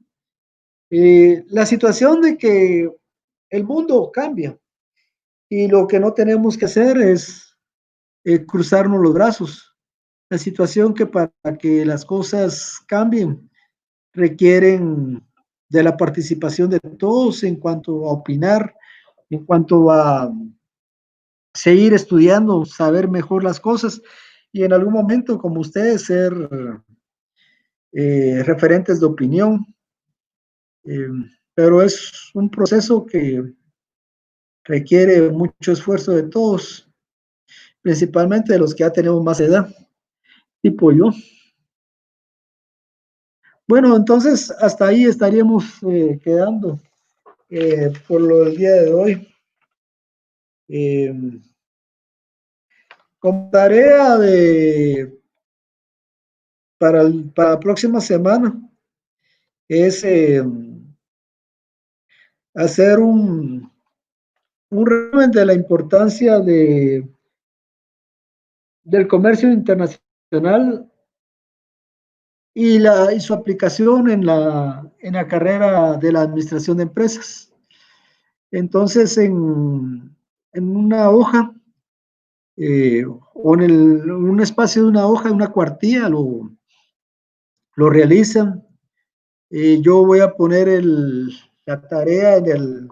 La situación de que el mundo cambia y lo que no tenemos que hacer es cruzarnos los brazos. La situación que para que las cosas cambien requieren de la participación de todos en cuanto a opinar, en cuanto a seguir estudiando, saber mejor las cosas y en algún momento, como ustedes, ser referentes de opinión. Pero es un proceso que requiere mucho esfuerzo de todos, principalmente de los que ya tenemos más edad, tipo yo. Bueno, entonces hasta ahí estaríamos quedando por lo del día de hoy. Como tarea para la próxima semana es hacer un resumen de la importancia del comercio internacional y su aplicación en la carrera de la administración de empresas. Entonces, en una hoja o en un espacio de una hoja, una cuartilla, lo realizan. Yo voy a poner la tarea en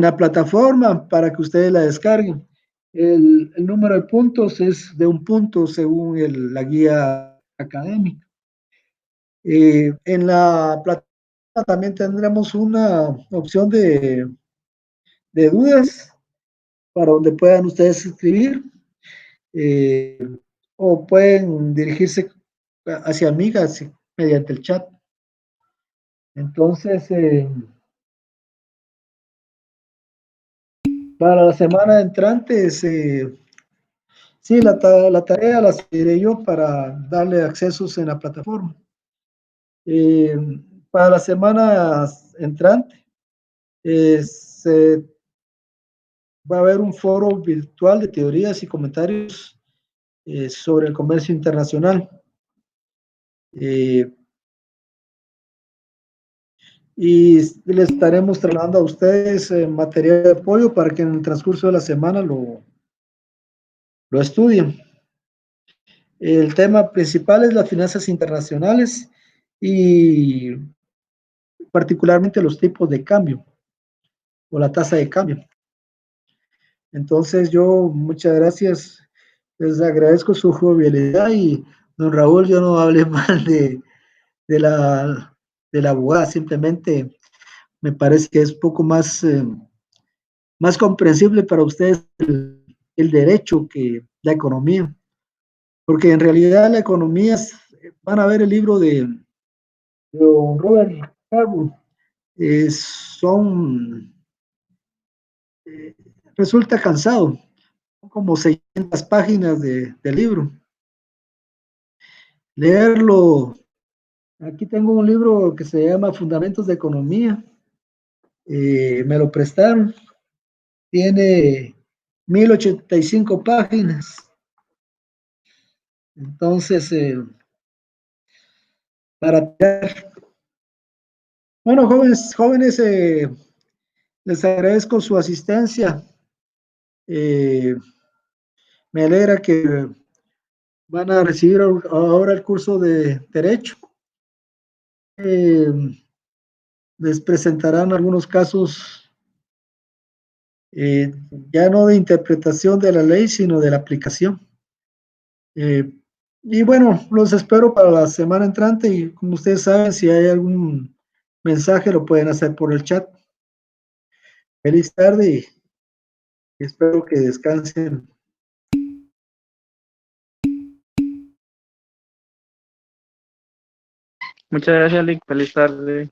la plataforma para que ustedes la descarguen. El número de puntos es de 1 punto según la guía académica. En la plataforma también tendremos una opción de dudas para donde puedan ustedes escribir o pueden dirigirse hacia mí mediante el chat. Entonces, para la semana entrante, sí, la tarea la seguiré yo para darle accesos en la plataforma. Para la semana entrante, va a haber un foro virtual de teorías y comentarios sobre el comercio internacional. Y les estaremos trasladando a ustedes material de apoyo para que en el transcurso de la semana lo estudien. El tema principal es las finanzas internacionales y particularmente los tipos de cambio o la tasa de cambio. Entonces yo, muchas gracias, les agradezco su jovialidad y don Raúl, yo no hablé mal de la abogada, simplemente me parece que es un poco más comprensible para ustedes el derecho que la economía, porque en realidad la economía, van a ver el libro de don Robert Harbour, resulta cansado, son como 600 páginas de libro. Leerlo, aquí tengo un libro que se llama Fundamentos de Economía, me lo prestaron, tiene 1085 páginas. Entonces, bueno, jóvenes, les agradezco su asistencia. Me alegra que van a recibir ahora el curso de Derecho. Les presentarán algunos casos, ya no de interpretación de la ley, sino de la aplicación. Y bueno, los espero para la semana entrante y como ustedes saben, si hay algún mensaje lo pueden hacer por el chat. Feliz tarde y espero que descansen. Muchas gracias, Lick. Feliz tarde.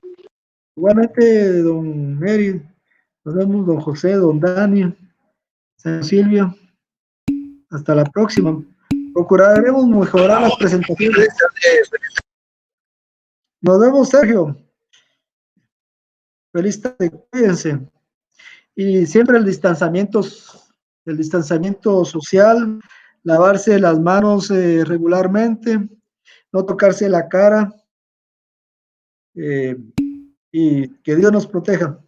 Igualmente, don Mary, nos vemos, don José, don Dani, señor Silvia. Hasta la próxima. Procuraremos mejorar las presentaciones. Nos vemos, Sergio. Feliz tarde, cuídense. Y siempre el distanciamiento social, lavarse las manos regularmente, no tocarse la cara, y que Dios nos proteja.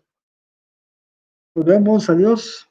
Nos vemos, adiós.